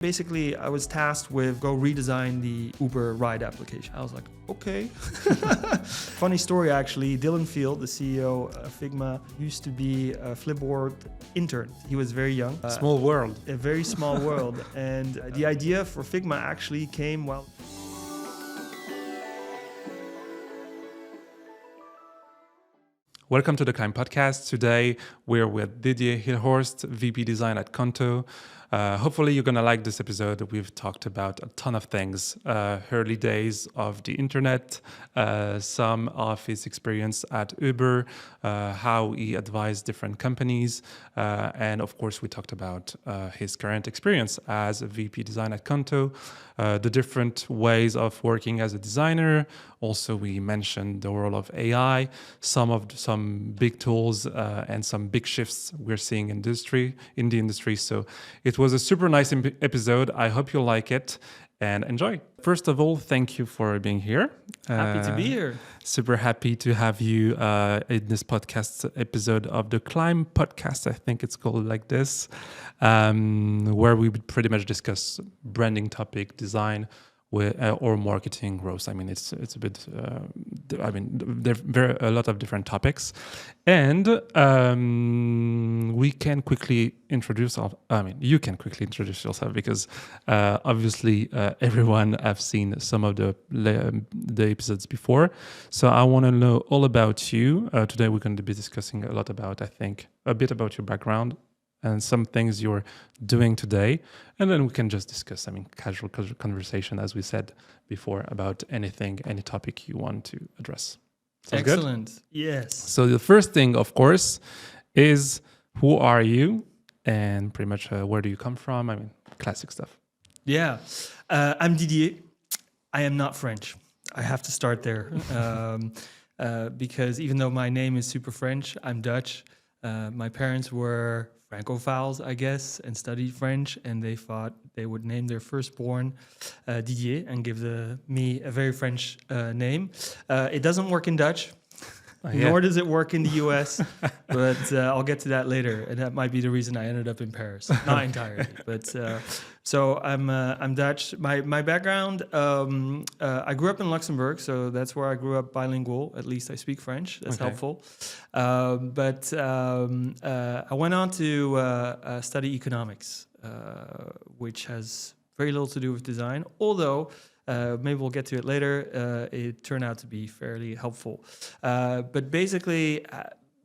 Basically, I was tasked with go redesign the Uber ride application. I was like, okay. Funny story, actually. Dylan Field, the CEO of Figma, used to be a Flipboard intern. He was very young. Small world. A very small world. And the idea for Figma actually came while... Welcome to the KLIMB Podcast. Today, we're with Didier Hilhorst, VP Design at Qonto. Hopefully, you're going to like this episode. We've talked about a ton of things. Early days of the internet, some of his experience at Uber, how he advised different companies. And of course, we talked about his current experience as a VP Design at Qonto, the different ways of working as a designer. Also, we mentioned the role of AI, some big tools and some big shifts we're seeing in the industry. So it was a super nice episode. I hope you like it and enjoy. First of all, thank you for being here. Happy to be here. Super happy to have you in this podcast episode of the KLIMB Podcast. I think it's called like this, where we would pretty much discuss branding topic, design, or marketing growth. I mean, it's a bit. There are a lot of different topics, and we can quickly introduce. You can quickly introduce yourself because obviously everyone have seen some of the episodes before. So I want to know all about you. Today we're going to be discussing a lot about, I think, a bit about your background and some things you're doing today. And then we can just discuss, casual conversation, as we said before, about any topic you want to address. Sounds Excellent. Good? Yes. So the first thing, of course, is who are you? And pretty much where do you come from? Classic stuff. Yeah. I'm Didier. I am not French. I have to start there. Because even though my name is super French, I'm Dutch. My parents were Francophiles, I guess, and studied French, and they thought they would name their firstborn Didier and give me a very French name. It doesn't work in Dutch, nor does it work in the US, but I'll get to that later, and that might be the reason I ended up in Paris. Not entirely, but so I'm Dutch. My background, I grew up in Luxembourg, so that's where I grew up bilingual. At least I speak French. That's helpful. But I went on to study economics, which has very little to do with design, although maybe we'll get to it later. It turned out to be fairly helpful. But basically,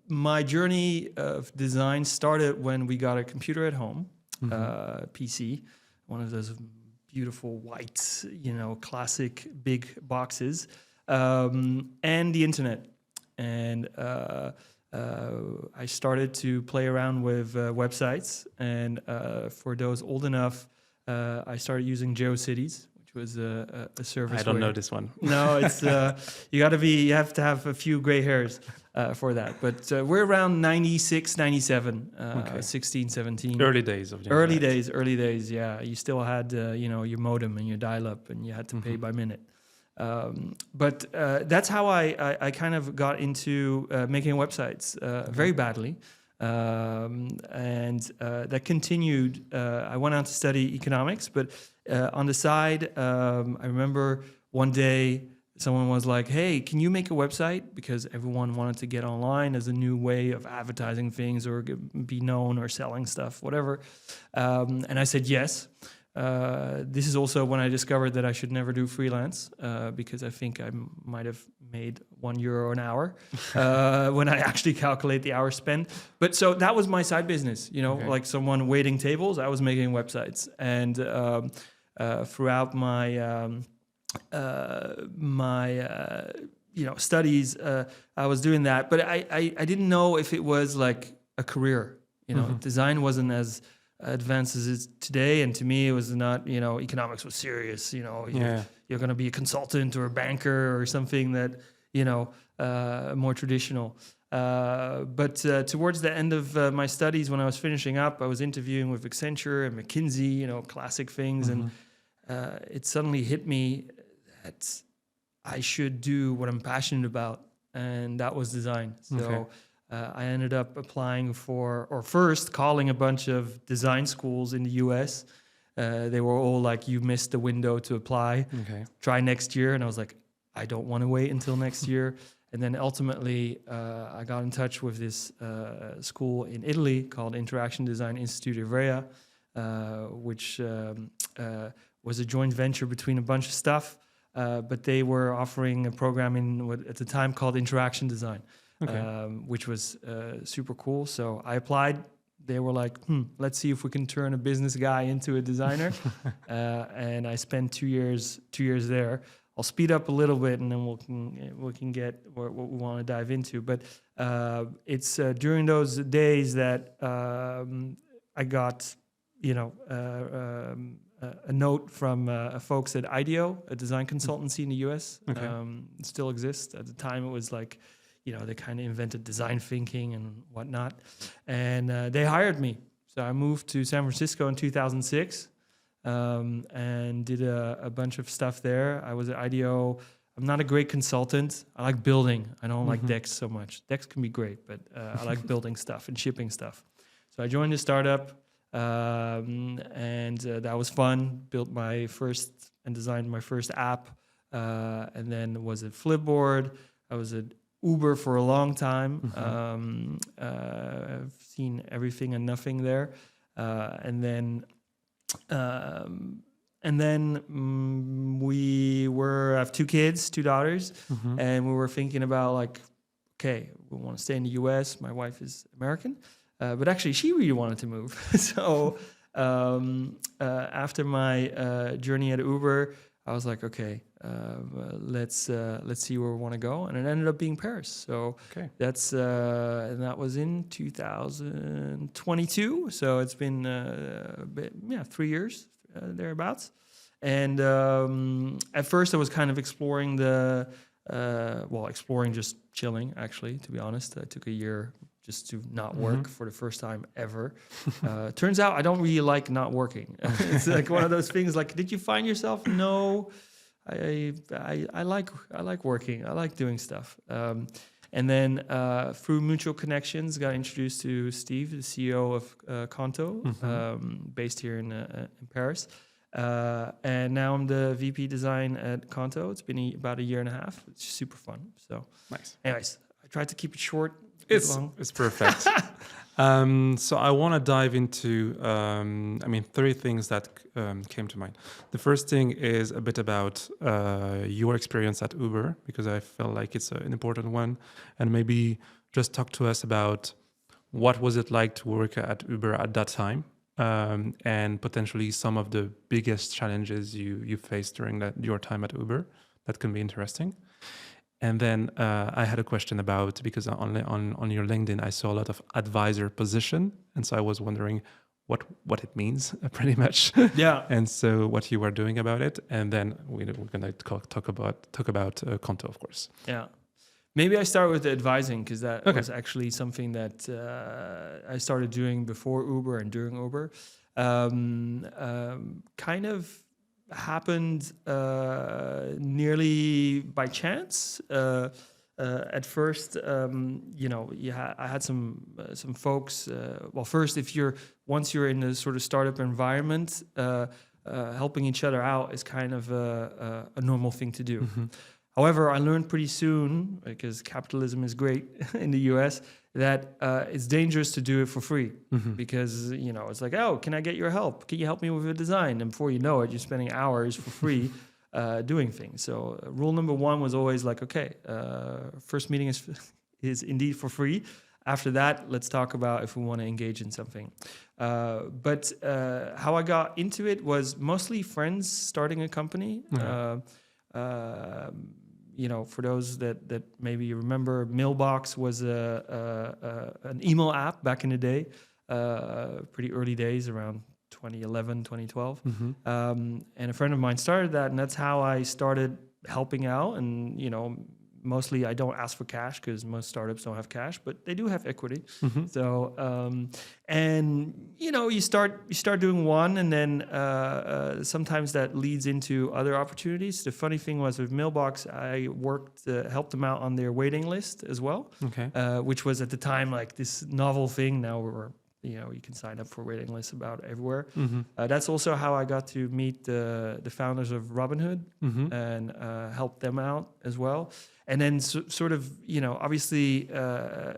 my journey of design started when we got a computer at home, PC, one of those beautiful white, classic big boxes, and the internet. And I started to play around with websites. And for those old enough, I started using Geocities, which was a service. I don't know this one. No, it's you have to have a few gray hairs for that. But we're around 96, 97, 16, 17. Early days of the internet. Early days, yeah. You still had your modem and your dial-up, and you had to pay by minute. But that's how I kind of got into making websites very badly. And that continued. I went on to study economics, but on the side, I remember one day someone was like, hey, can you make a website? Because everyone wanted to get online as a new way of advertising things or be known or selling stuff, whatever. And I said yes. This is also when I discovered that I should never do freelance because I think I might have made €1 an hour when I actually calculate the hours spent. But so that was my side business, like someone waiting tables. I was making websites, and throughout my studies, I was doing that. But I didn't know if it was like a career. Design wasn't as advanced as it's today, and to me it was not, economics was serious, you're going to be a consultant or a banker or something that, more traditional. But towards the end of my studies, when I was finishing up, I was interviewing with Accenture and McKinsey, classic things, and it suddenly hit me that I should do what I'm passionate about, and that was design. So I ended up applying for, or first calling a bunch of design schools in the US They were all like, you missed the window to apply. Okay. Try next year. And I was like, I don't want to wait until next year. And then ultimately, I got in touch with this school in Italy called Interaction Design Institute of Ivrea, which was a joint venture between a bunch of stuff. But they were offering a program in what at the time called Interaction Design, which was super cool. So I applied. They were like, let's see if we can turn a business guy into a designer. And I spent 2 years there. I'll speed up a little bit, and then we can get what we want to dive into. But it's during those days that I got, a note from folks at IDEO, a design consultancy in the US. Okay. It still exists. At the time, it was like, they kind of invented design thinking and whatnot. And they hired me. So I moved to San Francisco in 2006 and did a bunch of stuff there. I was at IDEO. I'm not a great consultant. I like building. I don't like decks so much. Decks can be great, but I like building stuff and shipping stuff. So I joined a startup. And that was fun. Built my first and designed my first app, and then was at Flipboard. I was at Uber for a long time. I've seen everything and nothing there, and then I have 2 kids, 2 daughters, and we were thinking about like, okay, we want to stay in the US. My wife is American. But actually, she really wanted to move. So after my journey at Uber, I was like, okay, let's see where we want to go, and it ended up being Paris. So that's and that was in 2022. So it's been 3 years thereabouts. And at first, I was kind of exploring just chilling. Actually, to be honest, I took a year just to not work for the first time ever. Turns out I don't really like not working. It's like one of those things like, did you find yourself? No, I like working. I like doing stuff. And then through mutual connections, got introduced to Steve, the CEO of Qonto, based here in Paris. And now I'm the VP design at Qonto. It's been about a year and a half. It's super fun. So nice. Anyways, I tried to keep it short. It's perfect. So I want to dive into, 3 things that came to mind. The first thing is a bit about your experience at Uber, because I feel like it's an important one. And maybe just talk to us about what was it like to work at Uber at that time, and potentially some of the biggest challenges you faced during your time at Uber. That can be interesting. And then I had a question about, because on your LinkedIn, I saw a lot of advisor position. And so I was wondering what it means pretty much. Yeah. And so what you were doing about it. And then we're going to talk about Qonto, of course. Yeah. Maybe I start with the advising, because that was actually something that I started doing before Uber and during Uber. Kind of happened nearly by chance. At first, I had some folks. First, once you're in a sort of startup environment, helping each other out is kind of a normal thing to do. However, I learned pretty soon, because capitalism is great in the US, that it's dangerous to do it for free, because it's like, oh, can I get your help? Can you help me with a design? And before you know it, you're spending hours for free doing things. So rule number 1 was always like, okay, first meeting is indeed for free. After that, let's talk about if we want to engage in something. But how I got into it was mostly friends starting a company. For those that maybe you remember, Mailbox was an email app back in the day, pretty early days, around 2011, 2012. And a friend of mine started that, and that's how I started helping out. And, mostly I don't ask for cash, because most startups don't have cash, but they do have equity. So, you start doing one, and then sometimes that leads into other opportunities. The funny thing was with Mailbox, I helped them out on their waiting list as well, which was at the time like this novel thing. Now we're you can sign up for waiting lists about everywhere. Mm-hmm. That's also how I got to meet the founders of Robinhood Mm-hmm. and help them out as well. And then sort of, obviously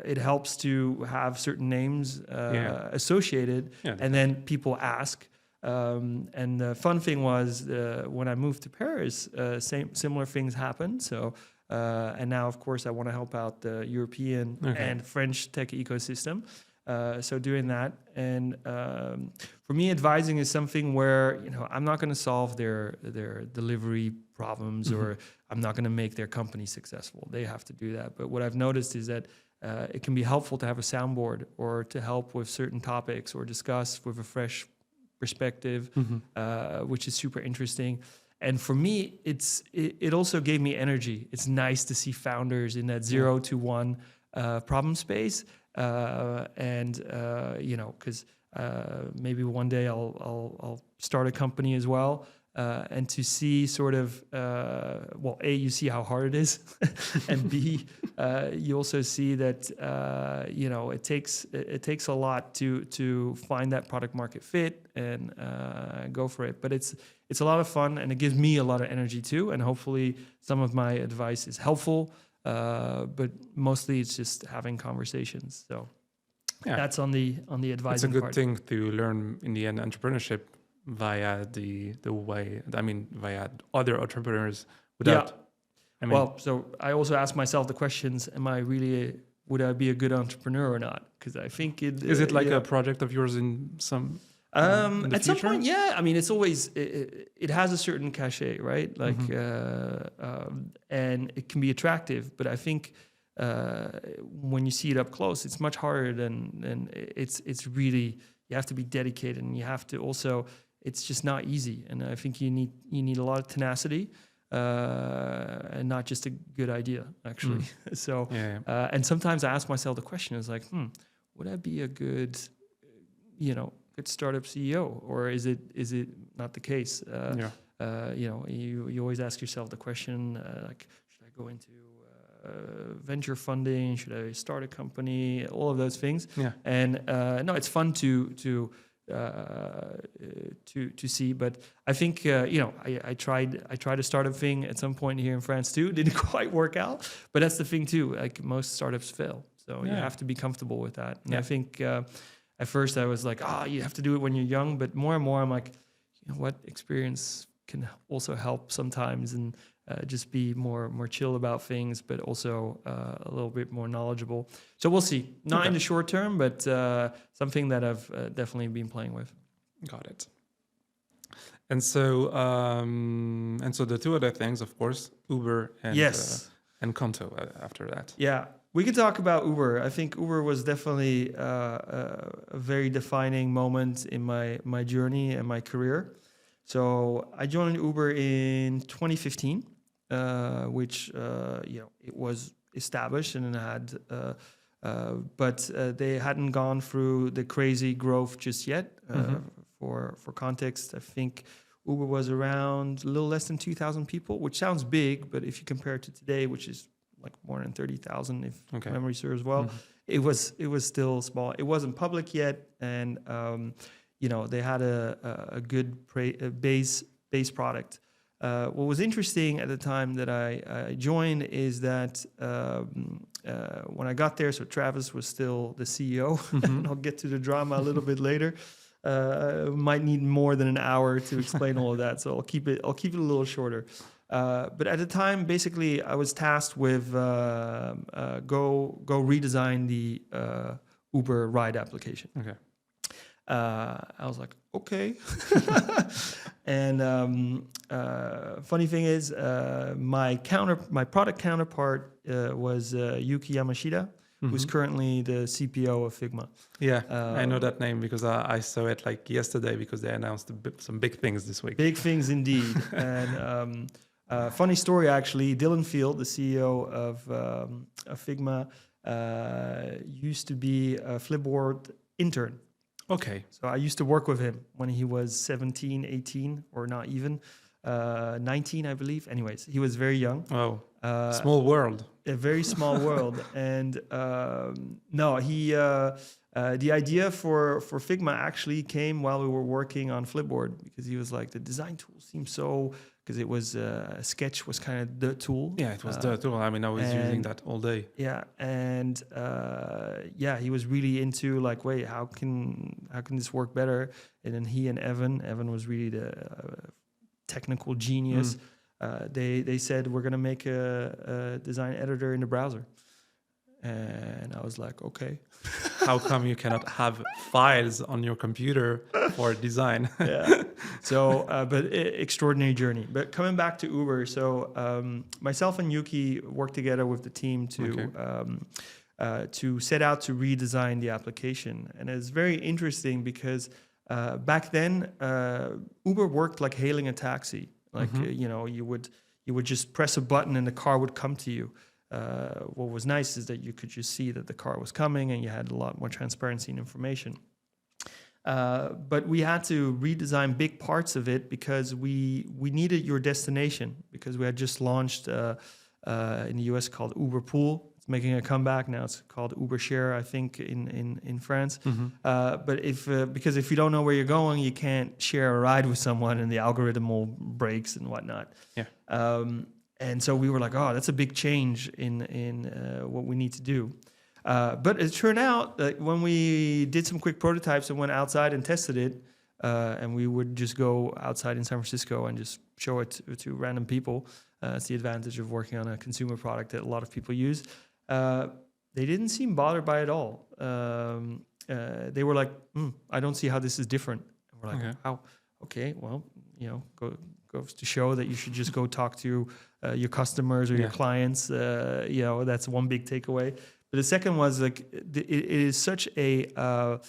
it helps to have certain names associated, and then people ask. And the fun thing was when I moved to Paris, similar things happened. So, and now, of course, I want to help out the European and French tech ecosystem. So doing that. And for me, advising is something where, I'm not going to solve their delivery problems, or I'm not going to make their company successful. They have to do that. But what I've noticed is that it can be helpful to have a soundboard, or to help with certain topics, or discuss with a fresh perspective, which is super interesting. And for me, it also gave me energy. It's nice to see founders in that 0 to 1 problem space, because maybe one day I'll start a company as well, and to see sort of A, you see how hard it is, and B, you also see that it takes a lot to find that product market fit and go for it. But it's a lot of fun, and it gives me a lot of energy too. And hopefully some of my advice is helpful, but mostly it's just having conversations. So that's on the advising. It's a good part. thing to learn in the end entrepreneurship via via other entrepreneurs without. So I also ask myself the questions: would I be a good entrepreneur or not? Because I think is it like a project of yours in some. At some point, yeah. I mean, it's always it has a certain cachet, right? Like, and it can be attractive. But I think when you see it up close, it's much harder than it's really, you have to be dedicated, and you have to also. It's just not easy, and I think you need a lot of tenacity, and not just a good idea, actually. So, and sometimes I ask myself the question: is like, would I be a good startup CEO, or is it not the case? You always ask yourself the question, like, should I go into venture funding? Should I start a company? All of those things. And no, it's fun to see, but I think I tried a startup thing at some point here in France too. Didn't quite work out, but that's the thing too. Like, most startups fail, so you have to be comfortable with that. And I think. At first, I was like, you have to do it when you're young. But more and more, I'm like, what, experience can also help sometimes, and just be more chill about things, but also a little bit more knowledgeable. So we'll see. Not in the short term, but something that I've definitely been playing with. Got it. And so the two other things, of course, Uber and Qonto after that. Yeah. We could talk about Uber. I think Uber was definitely a very defining moment in my journey and my career. So I joined Uber in 2015, which it was established and had, but they hadn't gone through the crazy growth just yet. For context, I think Uber was around a little less than 2,000 people, which sounds big, but if you compare it to today, which is like more than 30,000, if memory serves well, it was still small. It wasn't public yet, and they had a good base product. What was interesting at the time that I joined is that when I got there, so Travis was still the CEO, and I'll get to the drama a little bit later. Might need more than an hour to explain all of that, so I'll keep it a little shorter. But at the time, basically, I was tasked with go redesign the Uber ride application. I was like, okay. And funny thing is, my product counterpart was Yuki Yamashita, who's currently the CPO of Figma. Yeah, I know that name because I saw it like yesterday, because they announced some big things this week. Big things indeed. And funny story, actually, Dylan Field, the CEO of Figma, used to be a Flipboard intern. Okay. So I used to work with him when he was 17, 18, or not even, 19, I believe. Anyways, he was very young. Oh, small world. A very small world. And no, he The idea for Figma actually came while we were working on Flipboard, because he was like, the design tool seems so, because it was Sketch was kind of the tool. Yeah, it was the tool. I mean, I was using that all day. Yeah, and he was really into like, wait, how can this work better? And then he and Evan was really the technical genius. They said, we're gonna make a design editor in the browser, and I was like, okay. How come you cannot have files on your computer for design? Yeah. So, but extraordinary journey. But coming back to Uber, so myself and Yuki worked together with the team to set out to redesign the application, and it's very interesting because back then Uber worked like hailing a taxi. Like you would just press a button and the car would come to you. What was nice is that you could just see that the car was coming, and you had a lot more transparency and information. But we had to redesign big parts of it because we needed your destination, because we had just launched in the US called UberPool. It's making a comeback now. It's called Uber Share, I think, in France. But because if you don't know where you're going, you can't share a ride with someone, and the algorithm will breaks and whatnot. Yeah. And so we were like, oh, that's a big change in what we need to do. But it turned out that when we did some quick prototypes and went outside and tested it, and we would just go outside in San Francisco and just show it to random people. It's the advantage of working on a consumer product that a lot of people use. They didn't seem bothered by it all. They were like, I don't see how this is different. And we're like, how? Okay, well, goes to show that you should just go talk to your customers or your clients. That's one big takeaway. But the second was like, it is such a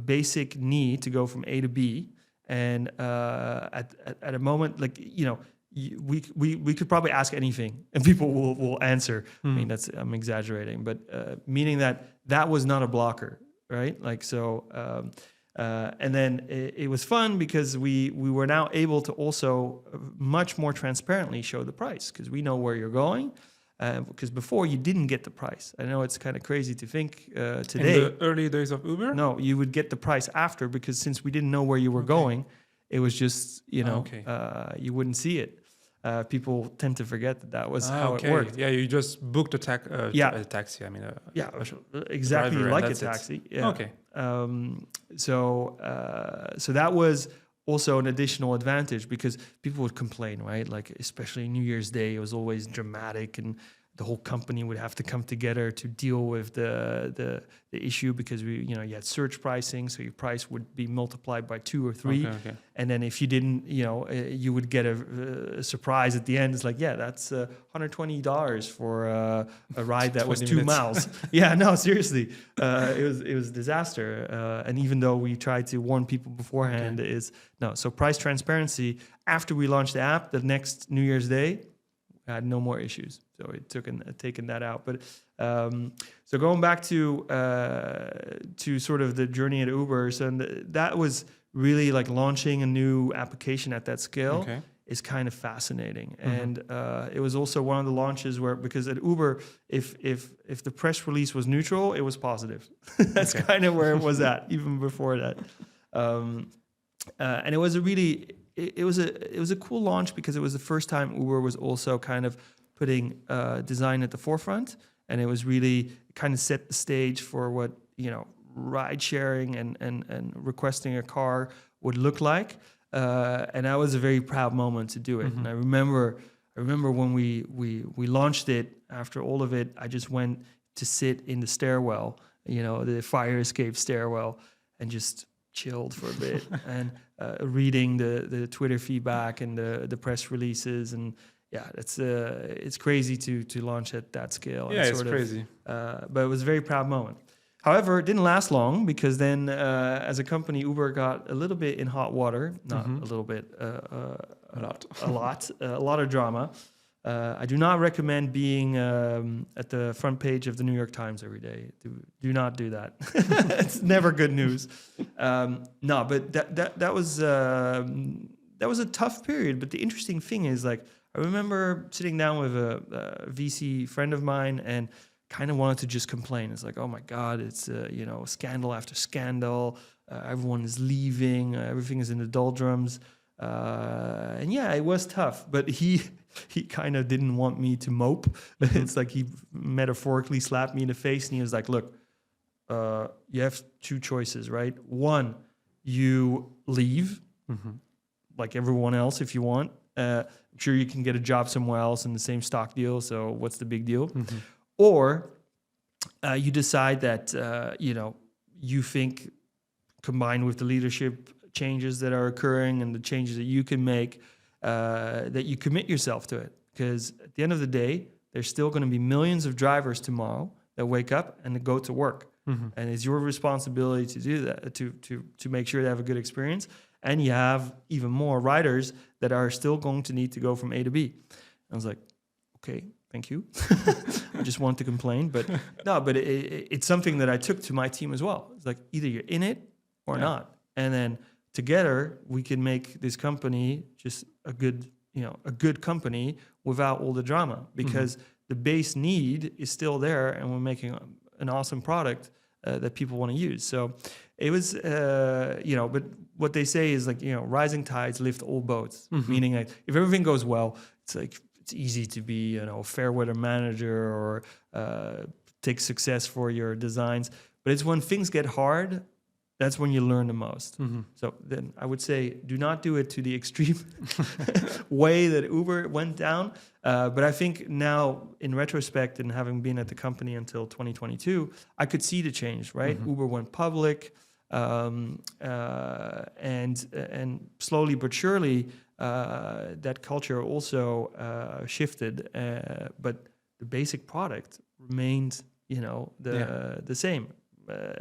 basic need to go from A to B, and at a moment like we could probably ask anything and people will answer. I mean, I'm exaggerating, but meaning that was not a blocker, right? Like so. And then it was fun because we were now able to also much more transparently show the price, because we know where you're going. Because before you didn't get the price. I know it's kind of crazy to think today. In the early days of Uber? No, you would get the price after, because since we didn't know where you were going, it was just, you wouldn't see it. People tend to forget that was how it worked. Yeah, you just booked a taxi. I mean, exactly driver, like a taxi. Yeah. Okay. So that was also an additional advantage, because people would complain, right? Like especially New Year's Day, it was always dramatic, and the whole company would have to come together to deal with the issue, because you had surge pricing, so your price would be multiplied by 2 or 3, and then if you didn't, you would get a surprise at the end. It's like, that's $120 for a ride that was 2 miles. Yeah, no, seriously, it was a disaster. And even though we tried to warn people beforehand, so price transparency. After we launched the app, the next New Year's Day, I had no more issues. So it taken that out. But so going back to sort of the journey at Uber, so that was really like launching a new application at that scale is kind of fascinating. And it was also one of the launches where, because at Uber, if the press release was neutral, it was positive. That's kind of where it was at, even before that. And it was it was a cool launch, because it was the first time Uber was also kind of putting design at the forefront, and it was really kind of set the stage for what ride sharing and requesting a car would look like, and that was a very proud moment to do it. And I remember when we launched it. After all of it, I just went to sit in the stairwell, the fire escape stairwell, and just chilled for a bit and reading the Twitter feedback and the press releases. And it's crazy to launch at that scale. Yeah, it's crazy. But it was a very proud moment. However, it didn't last long, because then as a company, Uber got a little bit in hot water. Not a little bit, a lot of drama. I do not recommend being at the front page of the New York Times every day. Do not do that. It's never good news. No, but that was a tough period. But the interesting thing is, like, I remember sitting down with a VC friend of mine and kind of wanted to just complain. It's like, oh my God, it's scandal after scandal. Everyone is leaving. Everything is in the doldrums. And yeah, it was tough. But he kind of didn't want me to mope. It's like he metaphorically slapped me in the face, and he was like, look, you have two choices, right? One, you leave like everyone else if you want. I'm sure you can get a job somewhere else in the same stock deal, so what's the big deal? Or you decide that you think, combined with the leadership changes that are occurring and the changes that you can make, that you commit yourself to it. Because at the end of the day, there's still going to be millions of drivers tomorrow that wake up and go to work. And it's your responsibility to do that, to make sure they have a good experience. And you have even more riders that are still going to need to go from A to B. I was like, okay, thank you. I just wanted to complain, but no, but it's something that I took to my team as well. It's like, either you're in it or not. And then together we can make this company just a good company without all the drama, because the base need is still there, and we're making an awesome product that people want to use. So it was, but what they say is like, rising tides lift all boats, meaning like if everything goes well, it's like, it's easy to be, a fair weather manager or take success for your designs. But it's when things get hard, that's when you learn the most. So then I would say, do not do it to the extreme way that Uber went down. But I think now, in retrospect, and having been at the company until 2022, I could see the change, right? Uber went public, and slowly but surely, that culture also shifted. But the basic product remained, the same.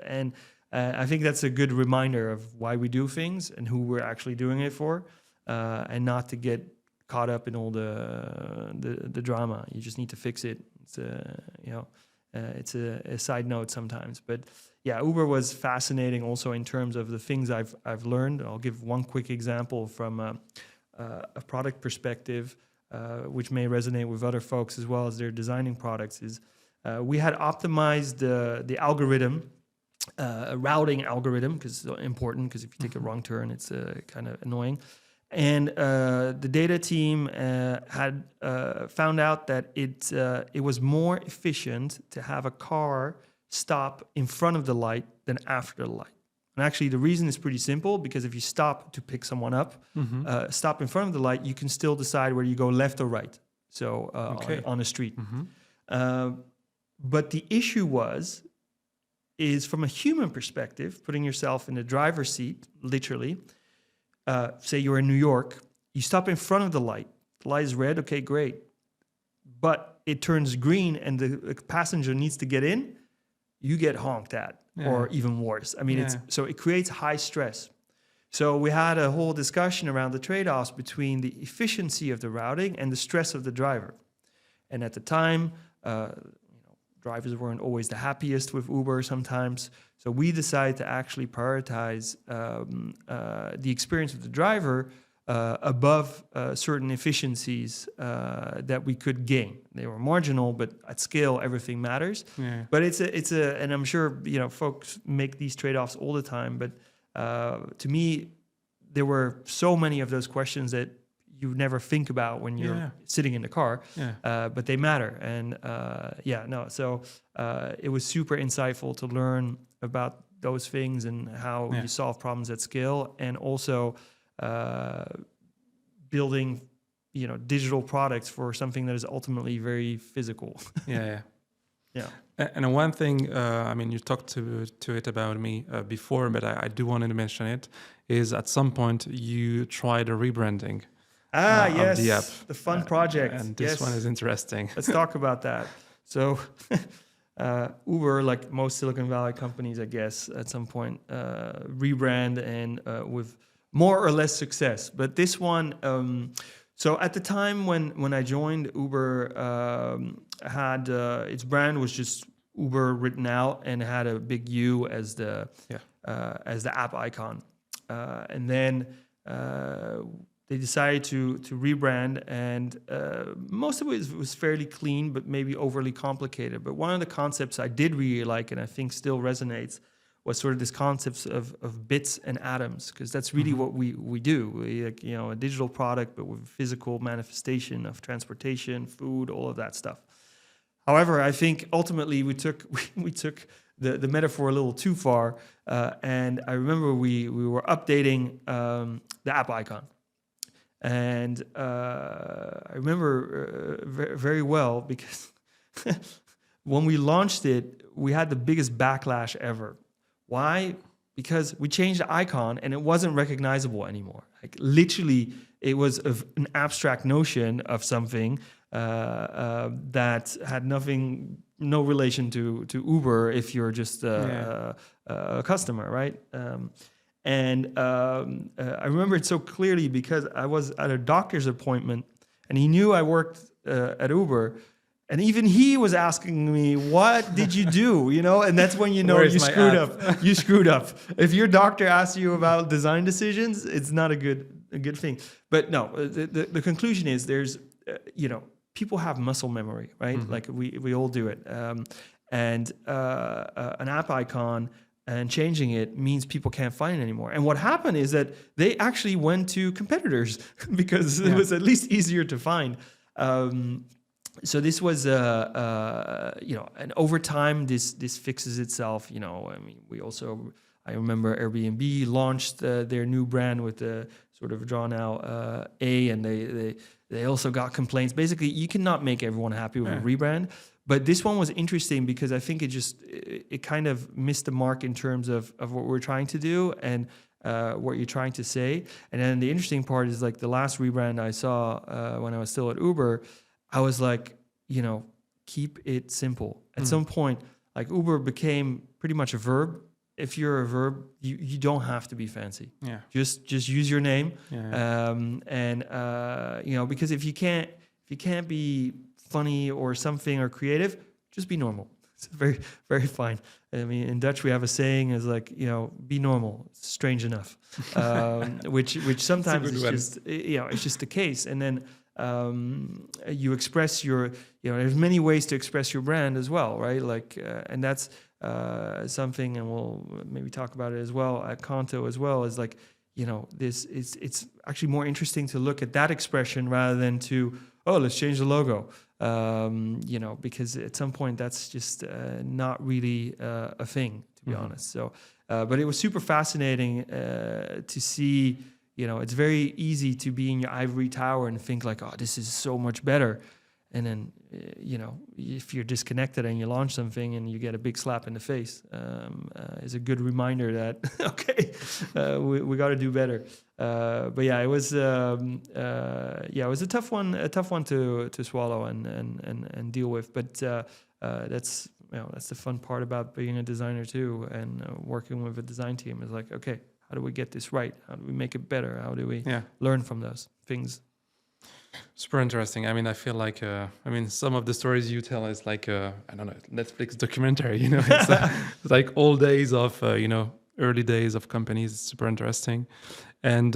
And I think that's a good reminder of why we do things and who we're actually doing it for, and not to get caught up in all the drama. You just need to fix it. It's a side note sometimes, but yeah, Uber was fascinating also in terms of the things I've learned. I'll give one quick example from a product perspective, which may resonate with other folks as well as they're designing products. Is we had optimized the algorithm. A routing algorithm, because it's important, because if you take a wrong turn, it's kind of annoying. And the data team had found out that it was more efficient to have a car stop in front of the light than after the light. And actually, the reason is pretty simple, because if you stop to pick someone up, stop in front of the light, you can still decide whether you go left or right. So on a street. But the issue is from a human perspective, putting yourself in the driver's seat, literally. Say you're in New York, you stop in front of the light is red, okay, great. But it turns green and the passenger needs to get in, you get honked at, or even worse. I mean, so it creates high stress. So we had a whole discussion around the trade-offs between the efficiency of the routing and the stress of the driver. And at the time, drivers weren't always the happiest with Uber sometimes. So we decided to actually prioritize the experience of the driver above certain efficiencies that we could gain. They were marginal, but at scale, everything matters. But and I'm sure folks make these trade-offs all the time. But to me, there were so many of those questions that you never think about when you're sitting in the car, but they matter. And so it was super insightful to learn about those things and how you solve problems at scale, and also building, digital products for something that is ultimately very physical. Yeah. And one thing, you talked to it about me before, but I do want to mention it, is at some point you tried a rebranding. Yes, of the app. The fun project. And this one is interesting. Let's talk about that. So Uber, like most Silicon Valley companies, I guess, at some point, rebrand and with more or less success. But this one, so at the time when I joined, Uber had its brand was just Uber written out, and it had a big U as the app icon. And then they decided to rebrand, and most of it was fairly clean, but maybe overly complicated. But one of the concepts I did really like, and I think still resonates, was sort of this concept of bits and atoms, because that's really what we do. We, like, you know, a digital product, but with physical manifestation of transportation, food, all of that stuff. However, I think ultimately we took the metaphor a little too far, and I remember we were updating the app icon, and I remember very well because when we launched it, we had the biggest backlash ever. Why? Because we changed the icon and it wasn't recognizable anymore. Like literally, it was an abstract notion of something that had no relation to Uber if you're just a customer, right? I remember it so clearly because I was at a doctor's appointment and he knew I worked at Uber. And even he was asking me, what did you do? You know, and that's when you know you screwed up. You screwed up. If your doctor asks you about design decisions, it's not a good thing. But no, the conclusion is there's, people have muscle memory, right? Like we all do it. An app icon and changing it means people can't find it anymore. And what happened is that they actually went to competitors because it was at least easier to find. So this was, and over time, this fixes itself. You know, I mean, I remember Airbnb launched their new brand with the sort of drawn out A, and they also got complaints. Basically, you cannot make everyone happy with a rebrand. But this one was interesting because I think it kind of missed the mark in terms of what we're trying to do and what you're trying to say. And then the interesting part is like the last rebrand I saw when I was still at Uber, I was like, keep it simple. At some point, like Uber became pretty much a verb. If you're a verb, you don't have to be fancy. Yeah. Just use your name. Yeah. Because if you can't be funny or something or creative, just be normal. It's very, very fine. I mean, in Dutch we have a saying is like, be normal. It's strange enough, which sometimes it's just the case. And then you express there's many ways to express your brand as well, right? Like, and that's something, and we'll maybe talk about it as well at Qonto as well, is like, it's actually more interesting to look at that expression rather than to, let's change the logo. Because at some point that's just not really a thing, to be honest. So, but it was super fascinating to see. It's very easy to be in your ivory tower and think like, this is so much better. And then, if you're disconnected and you launch something and you get a big slap in the face, is a good reminder that, okay, we got to do better. But yeah, it was a tough one to swallow and deal with. But that's the fun part about being a designer too, and working with a design team is like, okay, how do we get this right? How do we make it better? How do we learn from those things? Super interesting. I mean, I feel like, some of the stories you tell is like, Netflix documentary, it's like all days of, early days of companies. It's super interesting. And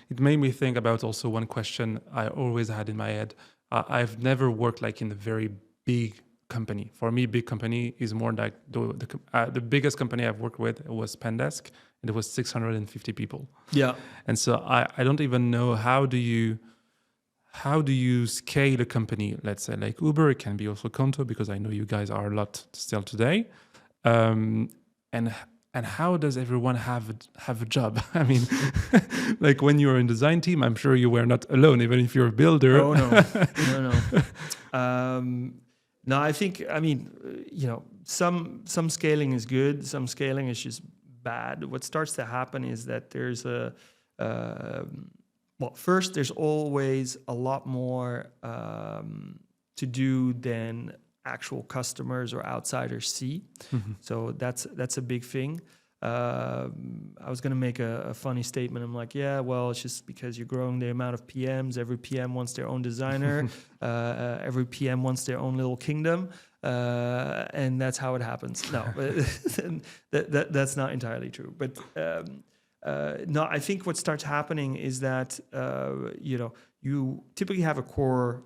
it made me think about also one question I always had in my head. I've never worked like in a very big company. For me, big company is more like the biggest company I've worked with was Pendesk, and it was 650 people. Yeah. And so I don't even know how do you scale a company, let's say like Uber. It can be also Qonto, because I know you guys are a lot still today. And how does everyone have a job? I mean, like when you're in design team, I'm sure you were not alone, even if you're a builder. Oh no. No, I think, some scaling is good. Some scaling is just bad. What starts to happen is that there's first, there's always a lot more to do than actual customers or outsiders see. So that's a big thing. I was going to make a funny statement. I'm like, it's just because you're growing the amount of PMs. Every PM wants their own designer. Every PM wants their own little kingdom. And that's how it happens. No, that's not entirely true. But No, I think what starts happening is that you typically have a core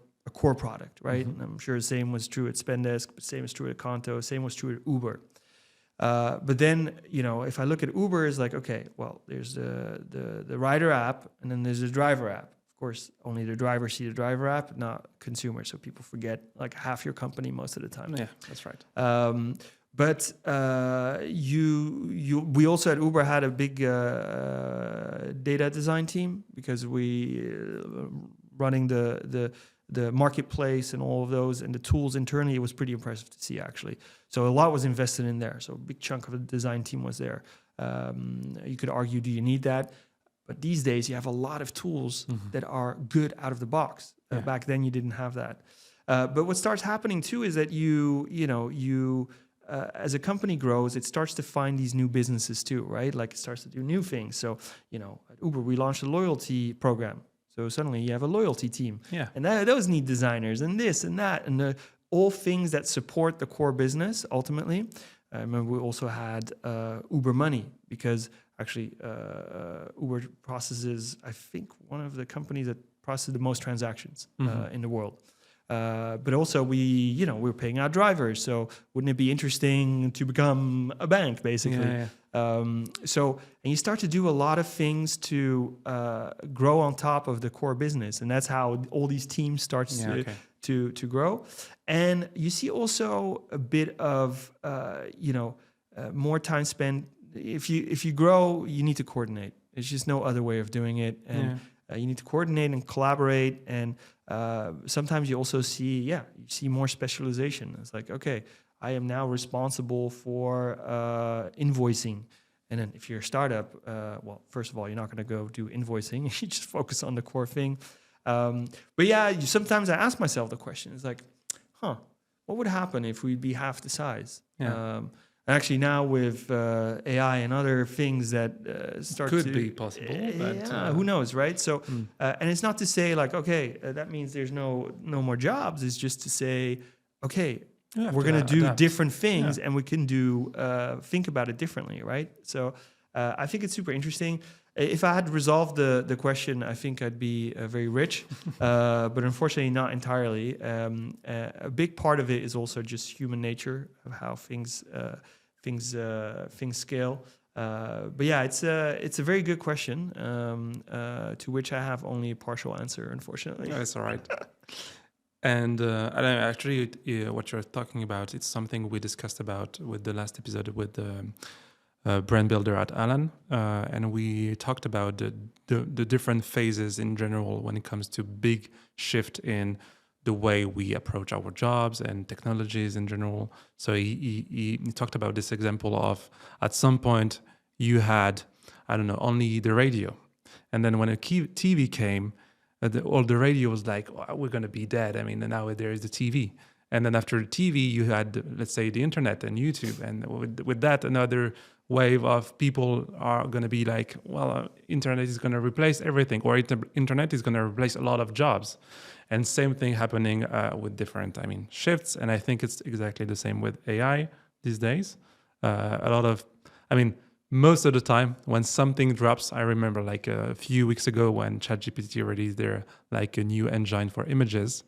product, right? And I'm sure the same was true at Spendesk, but same is true at Qonto, same was true at Uber. But then, if I look at Uber, it's like, okay, well, there's the rider app, and then there's the driver app. Of course, only the drivers see the driver app, not consumers. So people forget like half your company most of the time. Yeah, that's right. But we also at Uber had a big data design team, because we running the marketplace and all of those and the tools internally. It was pretty impressive to see, actually. So a lot was invested in there. So a big chunk of the design team was there. You could argue, do you need that? But these days you have a lot of tools that are good out of the box. Back then you didn't have that. But what starts happening too is that you as a company grows, it starts to find these new businesses too, right? Like it starts to do new things. So, at Uber, we launched a loyalty program. So suddenly you have a loyalty team. Yeah. And those need designers and this and that, and all things that support the core business ultimately. I remember we also had Uber Money, because actually Uber processes, I think, one of the companies that processes the most transactions in the world. But also we're paying our drivers. So wouldn't it be interesting to become a bank, basically? Yeah. And you start to do a lot of things to grow on top of the core business. And that's how all these teams start to grow. And you see also a bit of, more time spent. If you grow, you need to coordinate. There's just no other way of doing it. And you need to coordinate and collaborate. And sometimes you also see more specialization. It's like, okay, I am now responsible for invoicing. And then if you're a startup, first of all, you're not going to go do invoicing. You just focus on the core thing. Sometimes I ask myself the question. It's like, what would happen if we'd be half the size? Yeah. Actually, now with AI and other things that could be possible, but who knows, right? So, and it's not to say like, okay, that means there's no more jobs. It's just to say, okay, we're going to do different things, and we can think about it differently, right? So, I think it's super interesting. If I had resolved the question, I think I'd be very rich, but unfortunately not entirely. A big part of it is also just human nature of how things scale. It's a very good question, to which I have only a partial answer, unfortunately. No, it's all right. And actually, what you're talking about, it's something we discussed about with the last episode with the brand builder at Alan, and we talked about the different phases in general when it comes to big shift in the way we approach our jobs and technologies in general. So he talked about this example of, at some point you had, only the radio, and then when a TV came, all the radio was like, we're going to be dead. I mean, now there is the TV. And then after the TV, you had, let's say, the internet and YouTube. And with that, another wave of people are going to be like, internet is going to replace everything, or internet is going to replace a lot of jobs. And same thing happening with different, shifts. And I think it's exactly the same with AI these days. Most of the time when something drops, I remember like a few weeks ago when ChatGPT released their like a new engine for images,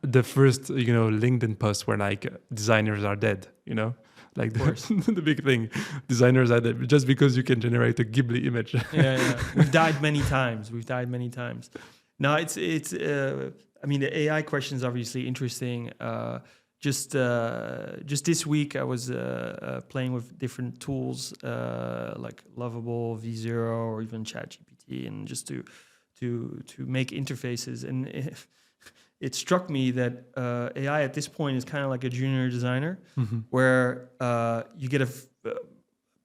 the first, LinkedIn posts were like, designers are dead, like the big thing, designers are dead just because you can generate a Ghibli image. Yeah. We've died many times. No, it's the AI question is obviously interesting. Just this week, I was playing with different tools like Lovable, V0, or even ChatGPT, and just to make interfaces. And it struck me that AI at this point is kind of like a junior designer, where you get a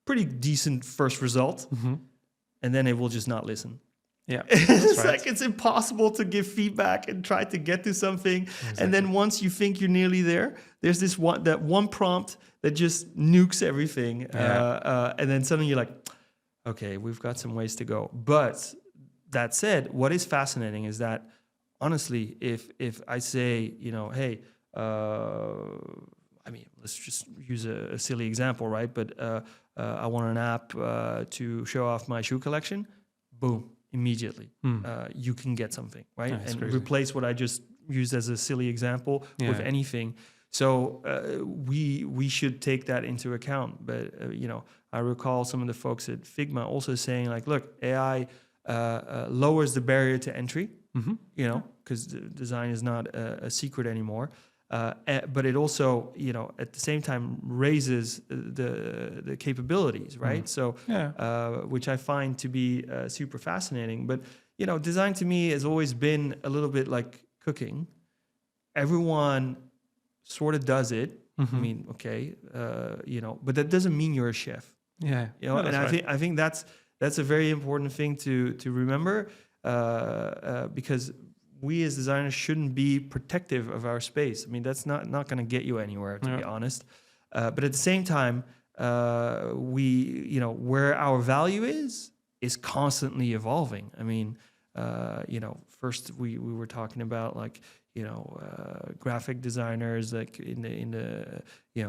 pretty decent first result, and then it will just not listen. Yeah, it's right. Like it's impossible to give feedback and try to get to something. Exactly. And then once you think you're nearly there, there's that one prompt that just nukes everything. And then suddenly you're like, okay, we've got some ways to go. But that said, what is fascinating is that, honestly, if I say, hey, let's just use a silly example, right? But I want an app to show off my shoe collection. Boom, immediately you can get something, right? That's and crazy. replace what I just used as a silly example with anything. So we should take that into account. But I recall some of the folks at Figma also saying like, look, AI lowers the barrier to entry. Because design is not a secret anymore. But it also, at the same time raises the capabilities, right? So, which I find to be super fascinating. But, design to me has always been a little bit like cooking. Everyone sort of does it. I mean, okay, but that doesn't mean you're a chef. Yeah. And I think that's a very important thing to remember. Because we as designers shouldn't be protective of our space. I mean, that's not going to get you anywhere, to be honest. But at the same time, we, where our value is constantly evolving. I mean, first we were talking about like, graphic designers like in the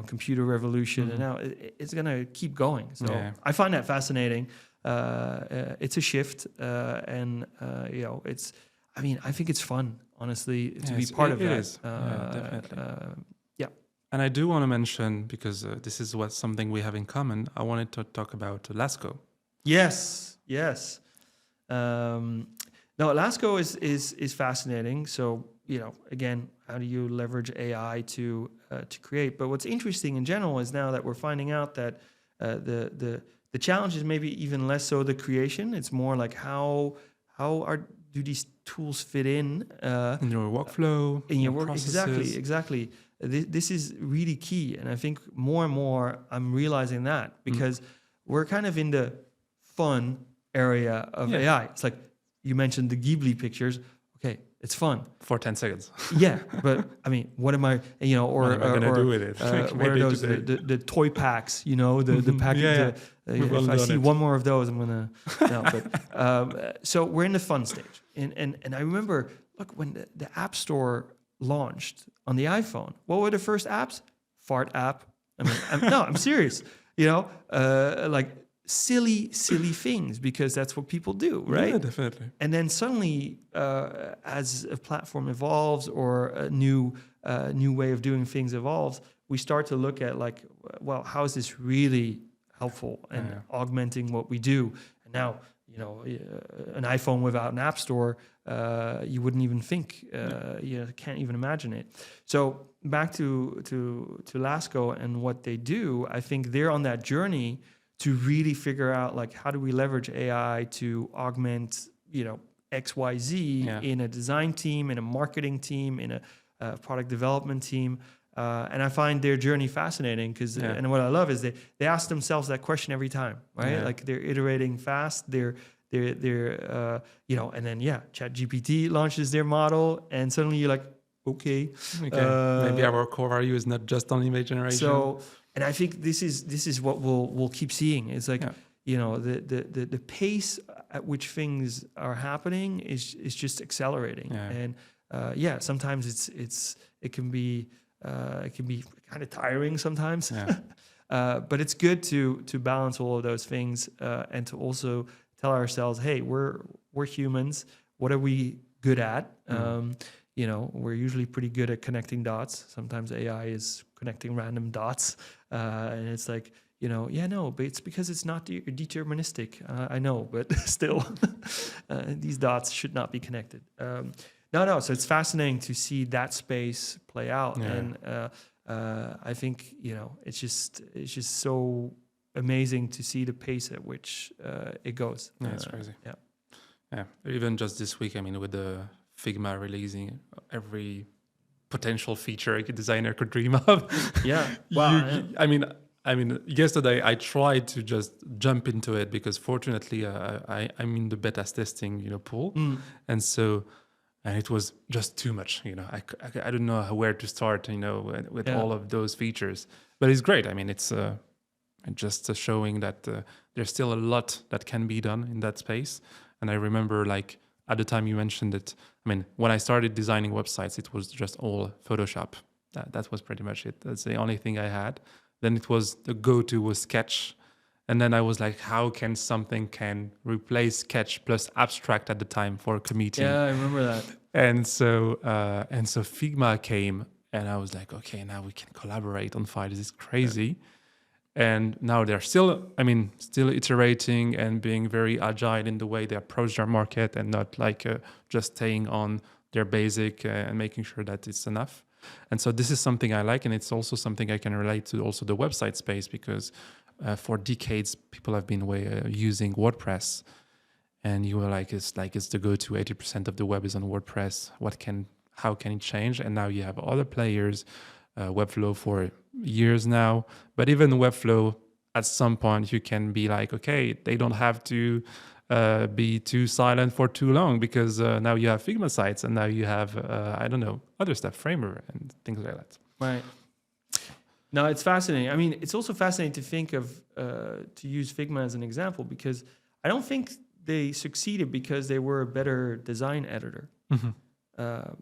computer revolution, and now it's going to keep going. So I find that fascinating. It's a shift, and it's. I mean, I think it's fun, honestly, to be part of that. It is. Definitely. And I do want to mention, because this is something we have in common. I wanted to talk about Lascaux. Yes. No, Lascaux is fascinating. So again, how do you leverage AI to create? But what's interesting in general is now that we're finding out that the challenge is maybe even less so the creation. It's more like how do these tools fit in your workflow, in your work? processes. Exactly. This is really key, and I think more and more I'm realizing that because we're kind of in the fun area of AI. It's like you mentioned the Ghibli pictures. Okay, it's fun for 10 seconds. Yeah, but I mean, what am I? What am I gonna do with it? What are those? The toy packs? The package. If I see one more of those, I'm gonna. No, but so we're in the fun stage, and I remember, look, when the App Store launched on the iPhone, what were the first apps? Fart app. I mean, I'm serious. Like silly things, because that's what people do, right? Yeah, definitely. And then suddenly, as a platform evolves or a new way of doing things evolves, we start to look at like, well, how is this really helpful and augmenting what we do? And now, an iPhone without an app store, you wouldn't even think, you can't even imagine it. So back to Lascaux and what they do, I think they're on that journey to really figure out like, how do we leverage AI to augment, XYZ in a design team, in a marketing team, in a product development team. And I find their journey fascinating because, and what I love is they ask themselves that question every time, right? Yeah. Like they're iterating fast. They're and then ChatGPT launches their model, and suddenly you're like, okay, maybe our core value is not just on image generation. So, and I think this is what we'll keep seeing. It's like the pace at which things are happening is just accelerating, and sometimes it can be kind of tiring sometimes, but it's good to balance all of those things and to also tell ourselves, hey, we're humans. What are we good at? We're usually pretty good at connecting dots. Sometimes AI is connecting random dots, and it's like, but it's because it's not deterministic. I know, but still, these dots should not be connected. No. So it's fascinating to see that space play out, and I think it's just so amazing to see the pace at which it goes. Yeah, it's crazy. Yeah. Even just this week, I mean, with the Figma releasing every potential feature a designer could dream of. Yeah. Wow. I mean, yesterday I tried to just jump into it because fortunately I'm in the beta testing, pool, and it was just too much. I don't know where to start. With all of those features, but it's great. I mean, it's just showing that there's still a lot that can be done in that space. And I remember, like, at the time you mentioned it, I mean, when I started designing websites, it was just all Photoshop. That was pretty much it. That's the only thing I had. Then it was the go-to was Sketch. And then I was like, how can something can replace sketch plus abstract at the time for a committee? Yeah, I remember that. And so Figma came, and I was like, okay, now we can collaborate on file. This is crazy. And now they're still iterating and being very agile in the way they approach their market, and not like just staying on their basic and making sure that it's enough. And so this is something I like, and it's also something I can relate to also the website space, because for decades people have been using WordPress, and you were like, it's the go-to. 80% of the web is on WordPress. How can it change? And now you have other players, Webflow for years now. But even Webflow, at some point, you can be like, okay, they don't have to be too silent for too long, because now you have Figma sites, and now you have, other stuff, Framer and things like that. Right. No, it's fascinating. I mean, it's also fascinating to think of, to use Figma as an example, because I don't think they succeeded because they were a better design editor. Mm-hmm.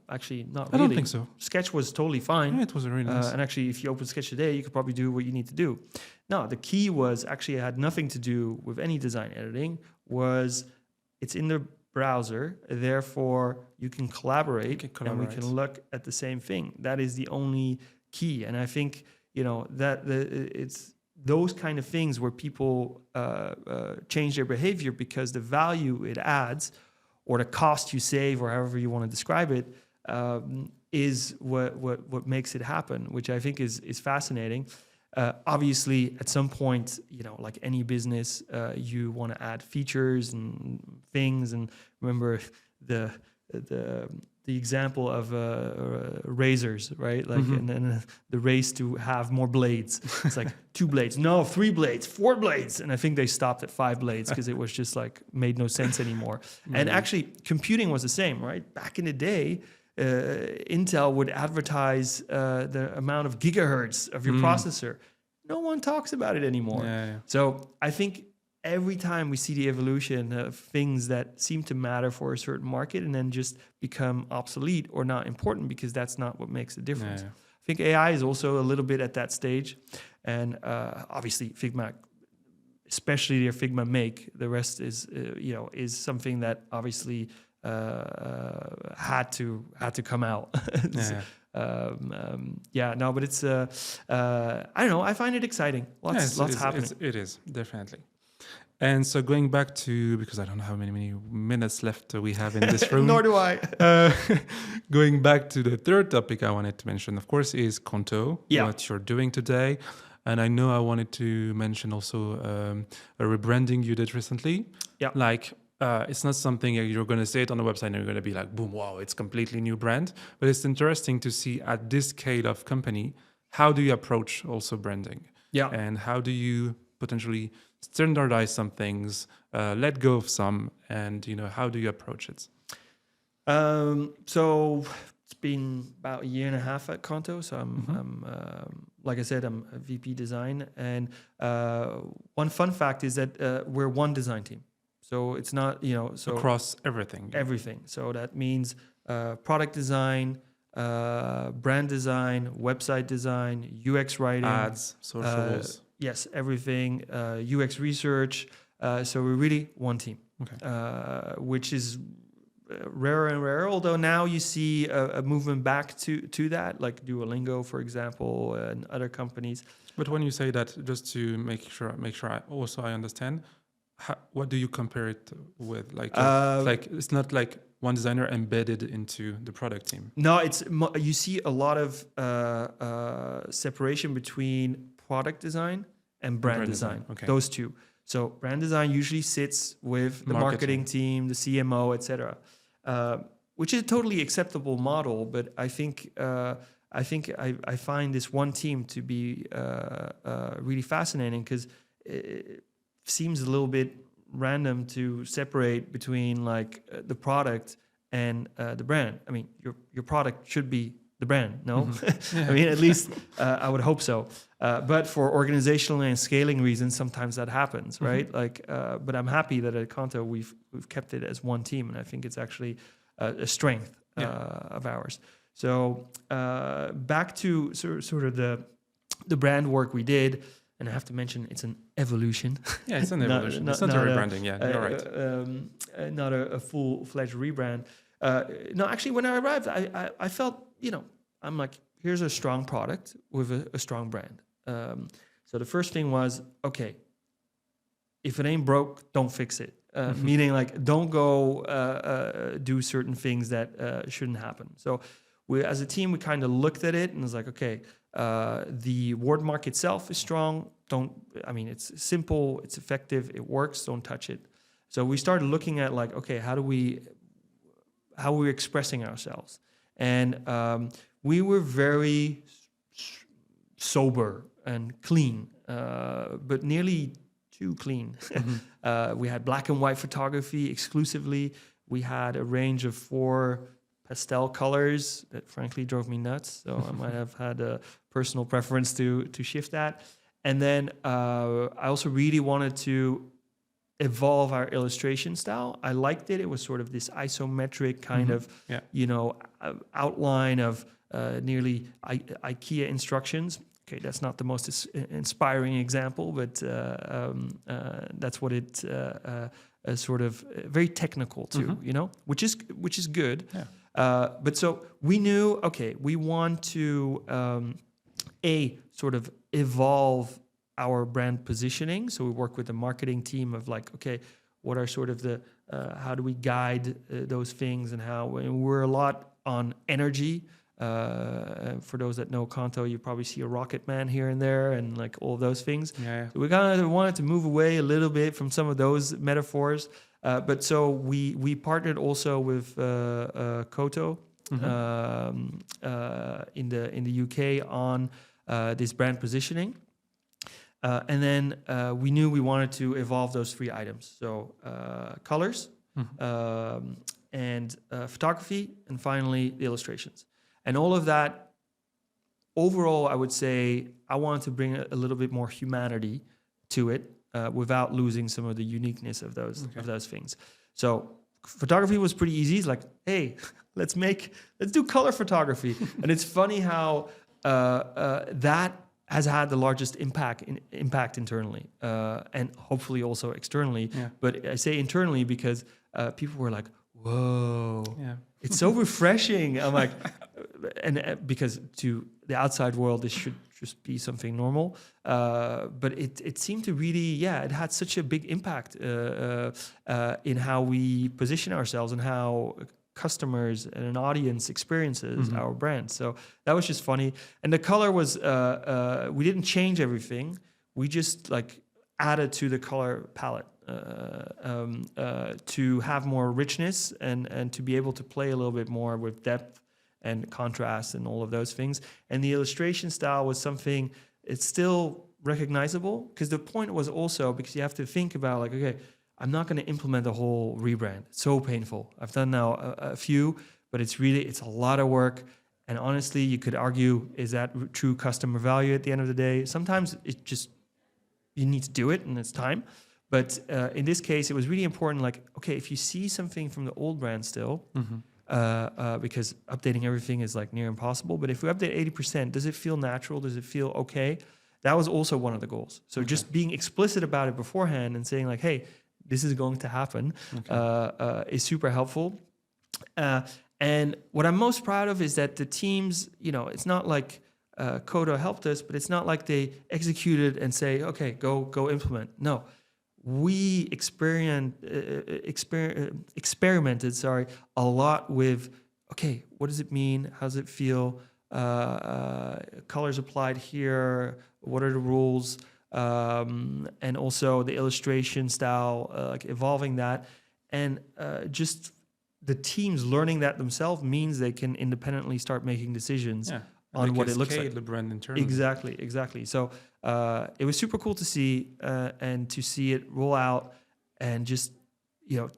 Actually, not really. I don't think so. Sketch was totally fine. Yeah, it was really nice. And actually, if you open Sketch today, you could probably do what you need to do. No, the key was actually, it had nothing to do with any design editing. Was it's in the browser, therefore you can collaborate, and we can look at the same thing. That is the only key. And I think, that it's those kind of things where people change their behavior because the value it adds, or the cost you save, or however you want to describe it, is what makes it happen, which I think is fascinating. Obviously, at some point, like any business, you want to add features and things. And remember the example of razors, right? Like, and then the race to have more blades. It's like 2 blades, no, 3 blades, 4 blades. And I think they stopped at 5 blades because it was just like made no sense anymore. And actually, computing was the same, right? Back in the day, Intel would advertise the amount of gigahertz of your processor. No one talks about it anymore. Yeah. So I think every time we see the evolution of things that seem to matter for a certain market and then just become obsolete or not important, because that's not what makes the difference. Yeah. I think AI is also a little bit at that stage. And obviously Figma, especially their Figma Make, the rest is, is something that obviously had to come out. But it's I don't know, I find it exciting. Lots happening. It is definitely. And so going back to, because I don't know how many minutes left we have in this room. Nor do I. Going back to the third topic I wanted to mention, of course, is Qonto, what you're doing today. And I know I wanted to mention also a rebranding you did recently. Yeah. Like, it's not something you're going to say it on the website and you're going to be like, boom, wow, it's completely new brand. But it's interesting to see at this scale of company, how do you approach also branding? Yeah. And how do you potentially standardize some things, let go of some, and how do you approach it? So it's been about 1.5 years at Qonto. So I'm like I said, I'm a VP design, and one fun fact is that we're one design team. So it's not so across everything. So that means product design, brand design, website design, UX writing, ads, socials. Yes, everything, UX research. So we're really one team, which is rarer and rarer. Although now you see a movement back to that, like Duolingo, for example, and other companies. But when you say that, just to make sure I understand, what do you compare it with? Like it's not like one designer embedded into the product team. No, it's you see a lot of separation between product design and brand design. Okay. Those two. So brand design usually sits with the marketing team, the CMO, etc., which is a totally acceptable model. But I think I find this one team to be really fascinating, because it seems a little bit random to separate between like the product and the brand. I mean, your product should be the brand, no? I mean, at least I would hope so. But for organizational and scaling reasons, sometimes that happens, right? Like, but I'm happy that at Qonto we've kept it as one team, and I think it's actually a strength of ours. So back to sort of the brand work we did, and I have to mention it's an evolution. Yeah, it's an Not- evolution. not- It's not a not a- rebranding. Yeah, you're right. Not a full-fledged rebrand. No, actually, when I arrived, I felt, I'm like, here's a strong product with a strong brand. So the first thing was, okay, if it ain't broke, don't fix it. Meaning, like, don't go do certain things that shouldn't happen. So we, as a team, we kind of looked at it and was like, okay, the watermark itself is strong. It's simple, it's effective, it works, don't touch it. So we started looking at like, okay, how are we expressing ourselves? And we were very sober and clean, but nearly too clean. We had black and white photography exclusively. We had a range of 4 pastel colors that frankly drove me nuts. So I might have had a personal preference to shift that. And then I also really wanted to evolve our illustration style. I liked it. It was sort of this isometric kind of, outline of nearly IKEA instructions. Okay, that's not the most inspiring example, but that's what it sort of very technical too, which is good. Yeah. But so we knew, okay, we want to sort of evolve our brand positioning. So we work with the marketing team of like, okay, what are sort of the how do we guide those things, and we're a lot on energy. For those that know Qonto, you probably see a rocket man here and there, and like all those things. Yeah. So we kind of wanted to move away a little bit from some of those metaphors. But so we partnered also with Qonto in the UK on this brand positioning. And then we knew we wanted to evolve those 3 items. So colors, and photography, and finally the illustrations. And all of that, overall, I would say I wanted to bring a little bit more humanity to it without losing some of the uniqueness of those things. So photography was pretty easy. It's like, hey, let's do color photography. And it's funny how that has had the largest impact internally, and hopefully also externally. Yeah. But I say internally because people were like, whoa, it's so refreshing. I'm like, and because to the outside world, this should just be something normal. But it seemed to really, it had such a big impact in how we position ourselves and how customers and an audience experiences our brand. So that was just funny. And the color was, we didn't change everything. We just like added to the color palette to have more richness and to be able to play a little bit more with depth and contrast and all of those things. And the illustration style was something, it's still recognizable, because the point was also, because you have to think about like, okay, I'm not going to implement a whole rebrand. It's so painful. I've done now a few, but it's a lot of work. And honestly, you could argue, is that true customer value at the end of the day? Sometimes it just, you need to do it and it's time. But in this case, it was really important, like, okay, if you see something from the old brand still, because updating everything is like near impossible. But if we update 80%, does it feel natural? Does it feel okay? That was also one of the goals. So just being explicit about it beforehand and saying like, hey, this is going to happen is super helpful. And what I'm most proud of is that the teams, it's not like Qonto helped us, but it's not like they executed and say, okay, go implement. No, we experimented, a lot with, okay, what does it mean? How does it feel? Colors applied here. What are the rules? And also the illustration style, like evolving that. And just the teams learning that themselves means they can independently start making decisions on what it looks like. The brand internally. Exactly. So it was super cool to see and to see it roll out and just,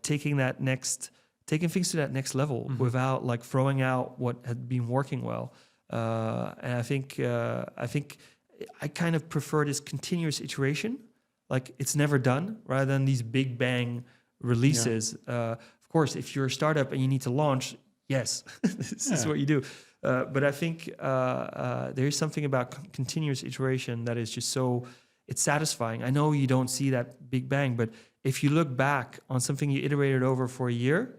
taking things to that next level without like throwing out what had been working well. And I think I kind of prefer this continuous iteration, like it's never done, rather than these big bang releases. Of course, if you're a startup and you need to launch, yes, this is what you do. But I think there is something about continuous iteration that is just so it's satisfying. I know you don't see that big bang, but if you look back on something you iterated over for a year,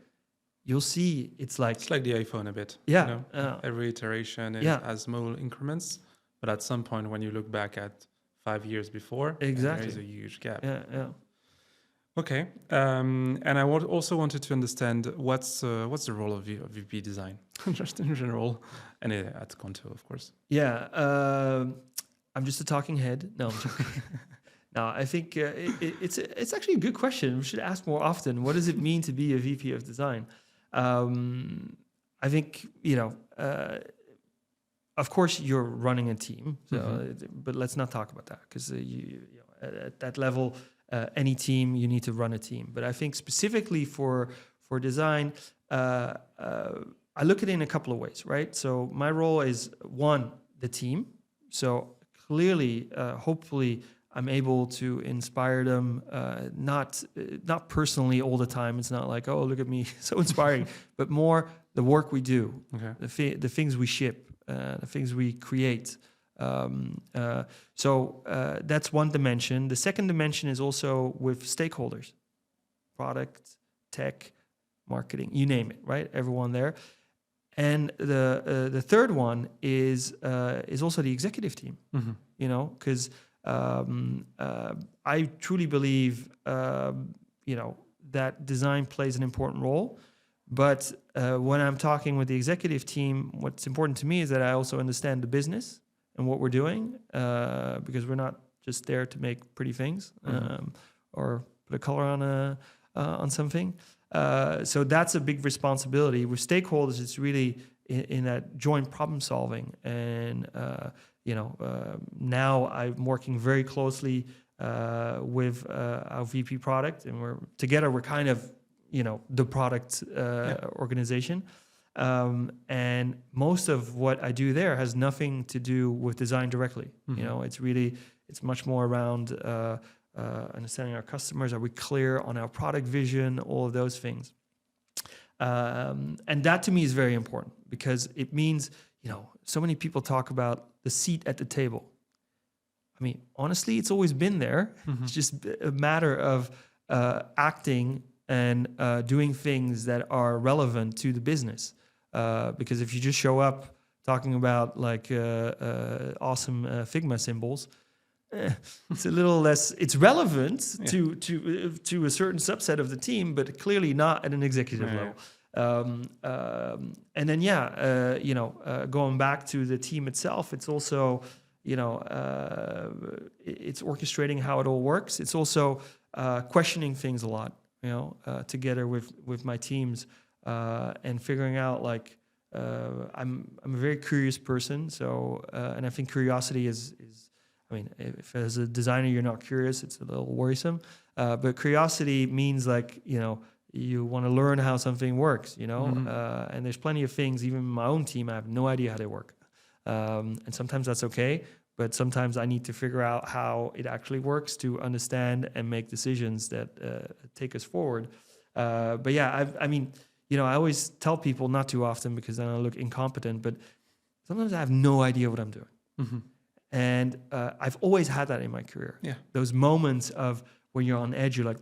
you'll see it's like the iPhone a bit. Yeah, every iteration has small increments, but at some point when you look back at 5 years before, exactly, there is a huge gap. Yeah. Okay, and I also wanted to understand what's the role of VP design, just in general, and at Qonto, of course. Yeah, I'm just a talking head. No, I'm joking. No, I think it's actually a good question. We should ask more often. What does it mean to be a VP of design? I think of course you're running a team, so but let's not talk about that because at that level. Any team, you need to run a team. But I think specifically for design, I look at it in a couple of ways, right? So my role is, one, the team. So clearly, hopefully, I'm able to inspire them, not personally all the time. It's not like, oh, look at me, so inspiring, but more the work we do, the things we ship, the things we create. So that's one dimension. The second dimension is also with stakeholders, product, tech, marketing, you name it, right? Everyone there. And the third one is also the executive team, because I truly believe, that design plays an important role. But when I'm talking with the executive team, what's important to me is that I also understand the business and what we're doing, because we're not just there to make pretty things or put a color on something. So that's a big responsibility. With stakeholders, it's really in that joint problem solving. And now I'm working very closely with our VP product, and we're kind of the product organization. And most of what I do there has nothing to do with design directly. It's much more around understanding our customers. Are we clear on our product vision? All of those things. And that to me is very important because it means, so many people talk about the seat at the table. I mean, honestly, it's always been there. It's just a matter of acting and doing things that are relevant to the business. Because if you just show up talking about awesome Figma symbols, it's a little less. It's relevant to a certain subset of the team, but clearly not at an executive level. And then going back to the team itself, it's also it's orchestrating how it all works. It's also questioning things a lot, together with my teams. And figuring out I'm a very curious person, so and I think curiosity is if as a designer you're not curious, it's a little worrisome. But curiosity means you want to learn how something works, and there's plenty of things, even in my own team, I have no idea how they work, and sometimes that's okay. But sometimes I need to figure out how it actually works to understand and make decisions that take us forward. But yeah, I always tell people, not too often because then I look incompetent, but sometimes I have no idea what I'm doing. And I've always had that in my career. Yeah. Those moments of when you're on edge, you're like,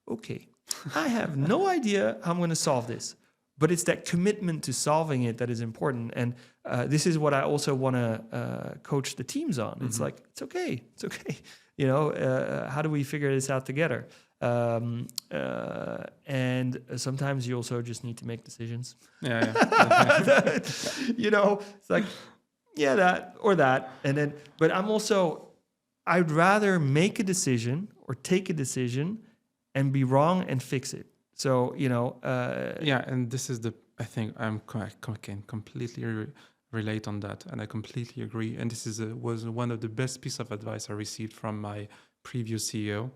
okay, I have no idea how I'm going to solve this. But it's that commitment to solving it that is important. And this is what I also want to coach the teams on. It's like, it's okay. How do we figure this out together? And sometimes you also just need to make decisions. It's like, that or that. And then, but I'd rather make a decision or take a decision and be wrong and fix it. So, and this is I think I can completely relate on that. And I completely agree. And this was one of the best pieces of advice I received from my previous CEO.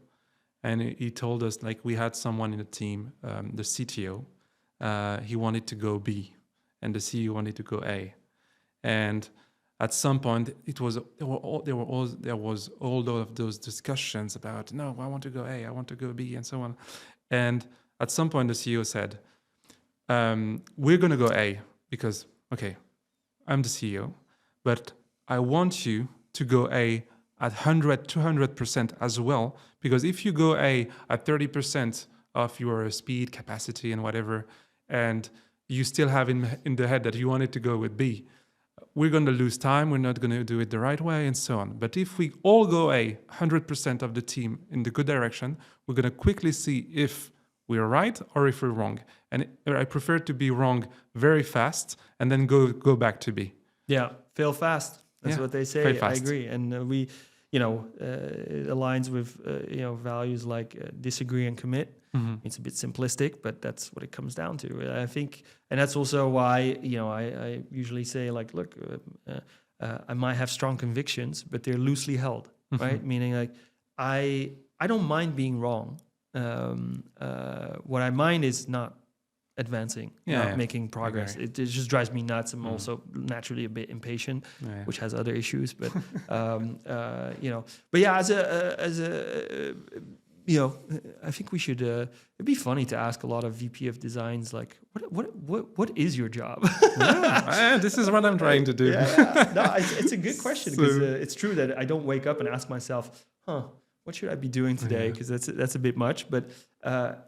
And he told us, we had someone in the team, the CTO, he wanted to go B, and the CEO wanted to go A. And at some point, there was all of those discussions about, no, I want to go A, I want to go B, and so on. And at some point, the CEO said, we're going to go A because, okay, I'm the CEO, but I want you to go A at 100, 200% as well. Because if you go at 30% of your speed, capacity, and whatever, and you still have in the head that you wanted to go with B, we're going to lose time. We're not going to do it the right way, and so on. But if we all go 100% of the team in the good direction, we're going to quickly see if we're right or if we're wrong. And I prefer to be wrong very fast and then go back to B. Yeah, fail fast. That's what they say. I agree. And we, it aligns with, values like disagree and commit. Mm-hmm. It's a bit simplistic, but that's what it comes down to. I think, and that's also why, I usually say, like, look, I might have strong convictions, but they're loosely held, mm-hmm. right? Meaning, like, I don't mind being wrong. What I mind is not advancing, not making progress. It just drives me nuts. I'm also naturally a bit impatient, which has other issues. But but yeah, as a I think we should. It'd be funny to ask a lot of VP of designs, like, what is your job? This is what I'm trying to do. No, it's a good question, because it's true that I don't wake up and ask myself, what should I be doing today? Because that's a bit much. But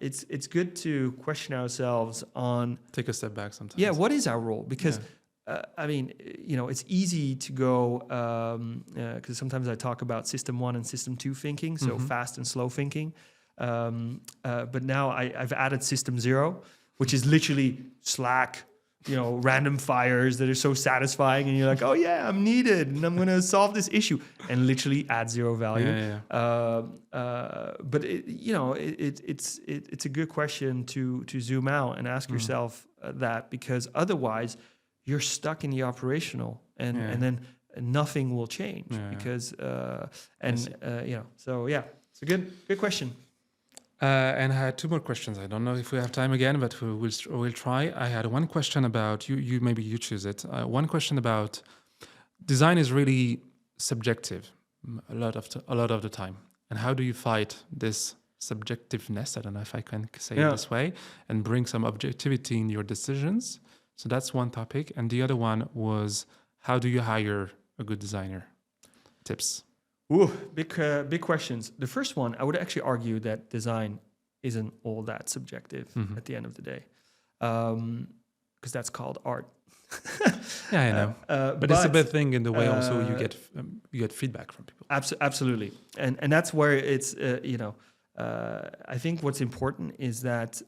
it's good to question ourselves on, take a step back sometimes. Yeah, what is our role? Because it's easy to go, because sometimes I talk about system 1 and system 2 thinking, so mm-hmm. fast and slow thinking. But now I've added system 0, which is literally Slack, random fires that are so satisfying, and you're like, oh yeah, I'm needed, and I'm going to solve this issue, and literally add 0 value. But it's a good question to zoom out and ask yourself that, because otherwise you're stuck in the operational, and then nothing will change, because so yeah, it's a good question. And I had 2 more questions. I don't know if we have time again, but we'll try. I had one question about you. Maybe you choose it. One question about design is really subjective a lot of the time. And how do you fight this subjectiveness? I don't know if I can say it this way, and bring some objectivity in your decisions. So that's one topic. And the other one was, how do you hire a good designer? Tips. Ooh, big questions. The first one, I would actually argue that design isn't all that subjective mm-hmm. at the end of the day, because that's called art. I know, but it's a big thing in the way also you get feedback from people. Absolutely, and that's where it's I think what's important is that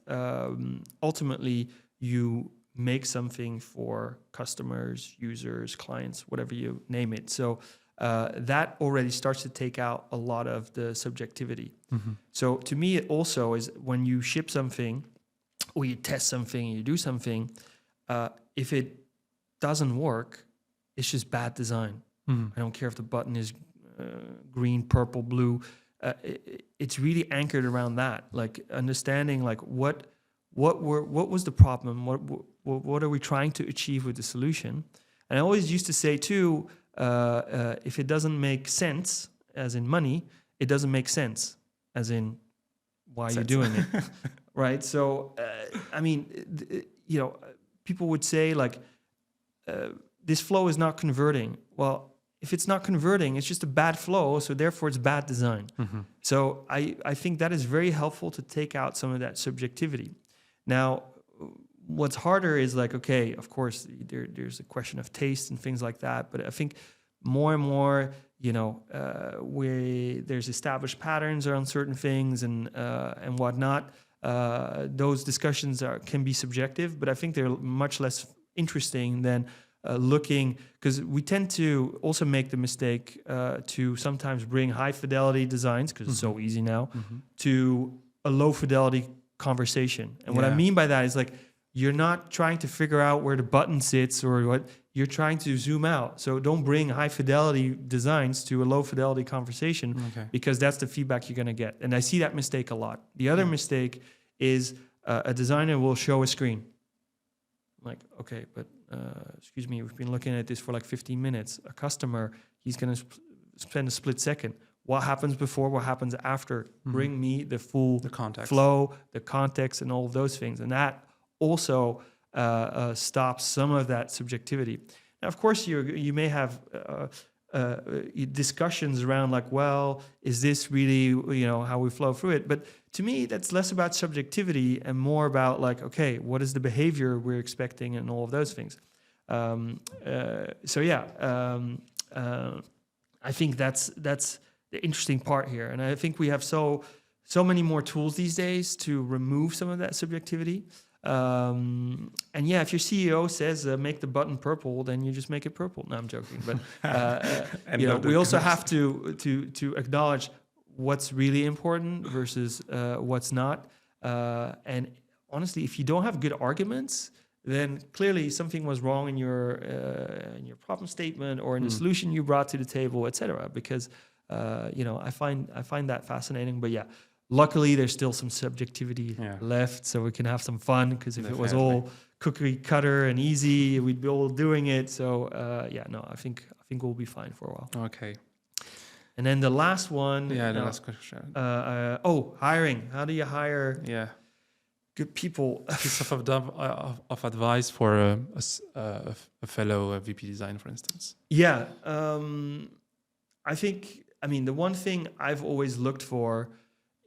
ultimately you make something for customers, users, clients, whatever you name it. So. That already starts to take out a lot of the subjectivity. Mm-hmm. So to me, it also is when you ship something or you test something, you do something, if it doesn't work, it's just bad design. Mm-hmm. I don't care if the button is green, purple, blue. It's really anchored around that, like understanding like what was the problem, what are we trying to achieve with the solution. And I always used to say too, if it doesn't make sense, as in money, it doesn't make sense, as in why you're doing it, right? So, people would say like, this flow is not converting. Well, if it's not converting, it's just a bad flow, so therefore it's bad design. Mm-hmm. So I think that is very helpful to take out some of that subjectivity. Now, what's harder is like, okay, of course, there's a question of taste and things like that. But I think more and more, there's established patterns around certain things and whatnot. Those discussions can be subjective, but I think they're much less interesting than looking, because we tend to also make the mistake to sometimes bring high fidelity designs, because mm-hmm. it's so easy now, mm-hmm. to a low fidelity conversation. And what I mean by that is like, you're not trying to figure out where the button sits or what, you're trying to zoom out. So don't bring high fidelity designs to a low fidelity conversation, because that's the feedback you're going to get. And I see that mistake a lot. The other mistake is a designer will show a screen. Like, okay, but excuse me, we've been looking at this for like 15 minutes. A customer, he's going to spend a split second. What happens before, what happens after? Mm-hmm. Bring me the full flow, the context, and all of those things. And that also stops some of that subjectivity. Now, of course, you may have discussions around like, well, is this really, how we flow through it? But to me, that's less about subjectivity and more about like, okay, what is the behavior we're expecting and all of those things. I think that's the interesting part here. And I think we have so many more tools these days to remove some of that subjectivity. And yeah, if your CEO says make the button purple, then you just make it purple. No, I'm joking. But we also have to acknowledge what's really important versus what's not. And honestly, if you don't have good arguments, then clearly something was wrong in your problem statement or in the solution you brought to the table, etc. Because I find that fascinating. But yeah, luckily there's still some subjectivity left, so we can have some fun. Because if it was all cookie cutter and easy, we'd be all doing it. So I think we'll be fine for a while. Okay. And then the last one. Yeah, the last question. Hiring. How do you hire? Yeah. Good people. Piece of advice for a fellow VP design, for instance. Yeah, I think. I mean, the one thing I've always looked for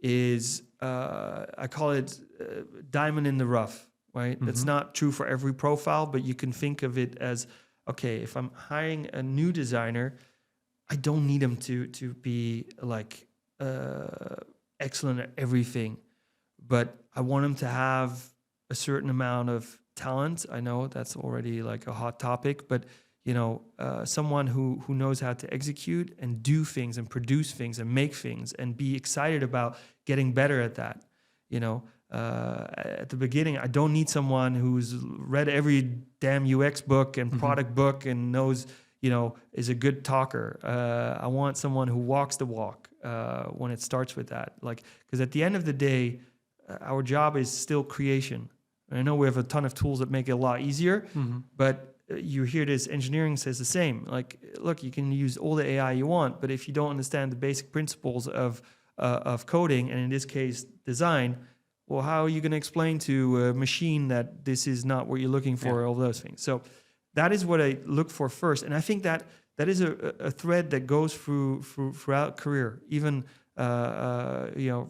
is I call it diamond in the rough. Right. Mm-hmm. That's not true for every profile, but you can think of it as, okay, if I'm hiring a new designer, I don't need him to be like excellent at everything. But I want him to have a certain amount of talent. I know that's already like a hot topic, but someone who knows how to execute and do things and produce things and make things and be excited about getting better at that. At the beginning, I don't need someone who's read every damn UX book and product book and knows, is a good talker. I want someone who walks the walk when it starts with that. Like, because at the end of the day, our job is still creation. I know we have a ton of tools that make it a lot easier, but you hear this engineering says the same. Like, look, you can use all the AI you want, but if you don't understand the basic principles of coding, and in this case, design, well, how are you going to explain to a machine that this is not what you're looking for, all those things? So that is what I look for first. And I think that is a thread that goes throughout career, even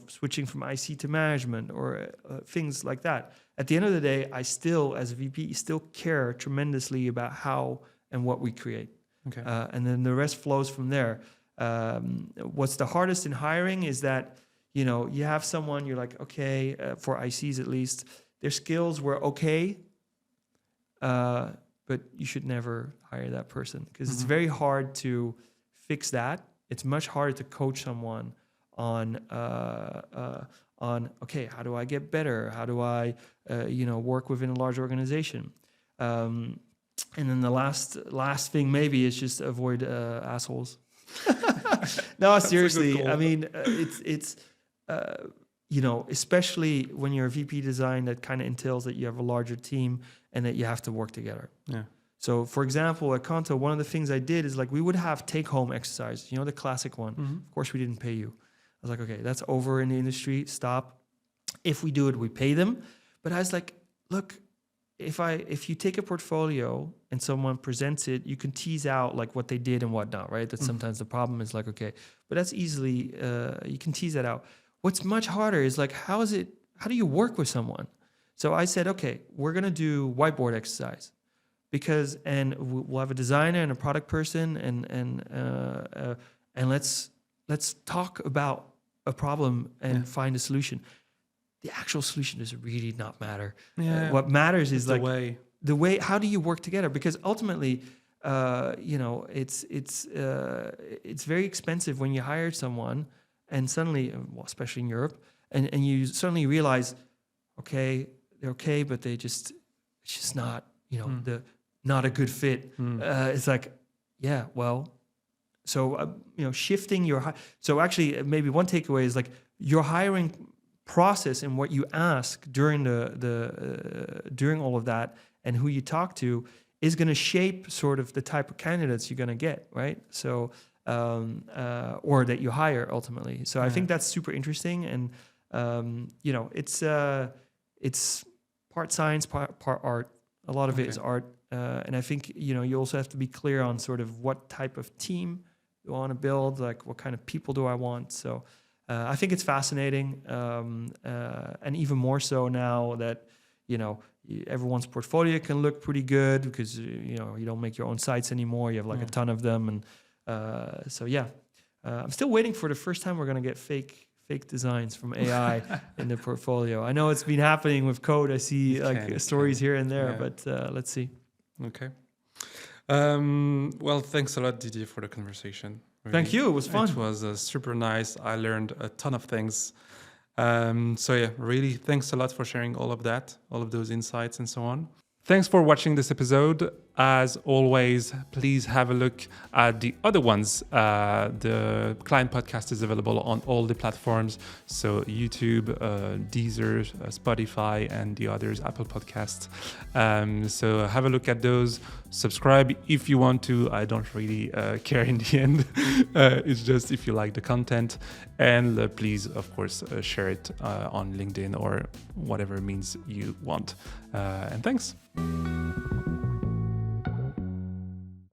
switching from IC to management or things like that. At the end of the day, I still, as a VP, still care tremendously about how and what we create. Okay. And then the rest flows from there. What's the hardest in hiring is that, you have someone, you're like, okay, for ICs at least, their skills were okay, but you should never hire that person because it's very hard to fix that. It's much harder to coach someone on okay, how do I get better? How do I work within a large organization? And then the last thing maybe is just avoid assholes. No, seriously. I mean, it's especially when you're a VP design, that kind of entails that you have a larger team and that you have to work together. Yeah. So, for example, at Qonto, one of the things I did is like we would have take-home exercises. The classic one. Of course, we didn't pay you. I was like, okay, that's over in the industry. Stop. If we do it, we pay them. But I was like, look, if you take a portfolio and someone presents it, you can tease out like what they did and whatnot, right? That's sometimes the problem is like, okay, but that's easily, you can tease that out. What's much harder is like, how do you work with someone? So I said, okay, we're going to do whiteboard exercise and we'll have a designer and a product person and let's talk about a problem and find a solution. The actual solution does really not matter. Yeah. What matters is like the way. How do you work together? Because ultimately, it's very expensive when you hire someone, and suddenly, especially in Europe, and you suddenly realize, okay, they're okay, but it's just not, not a good fit. It's like, yeah, well. So, shifting so actually maybe one takeaway is like your hiring process and what you ask during during all of that and who you talk to is going to shape sort of the type of candidates you're going to get, right? So, or that you hire ultimately. So I think that's super interesting. And, it's part science, part art. A lot of it is art. And I think, you also have to be clear on sort of what type of team do I want to build? Like, what kind of people do I want? So I think it's fascinating, and even more so now that, everyone's portfolio can look pretty good because, you don't make your own sites anymore. You have like a ton of them. And I'm still waiting for the first time we're going to get fake designs from AI in the portfolio. I know it's been happening with code. I see stories here and there, but let's see. Okay. Well, thanks a lot, Didier, for the conversation. Really. Thank you. It was fun. It was super nice. I learned a ton of things. Really, thanks a lot for sharing all of that, all of those insights and so on. Thanks for watching this episode. As always, please have a look at the other ones. The KLIMB Podcast is available on all the platforms. So YouTube, Deezer, Spotify, and the others, Apple Podcasts. So have a look at those. Subscribe if you want to. I don't really care in the end. It's just if you like the content. And please, of course, share it on LinkedIn or whatever means you want. And thanks.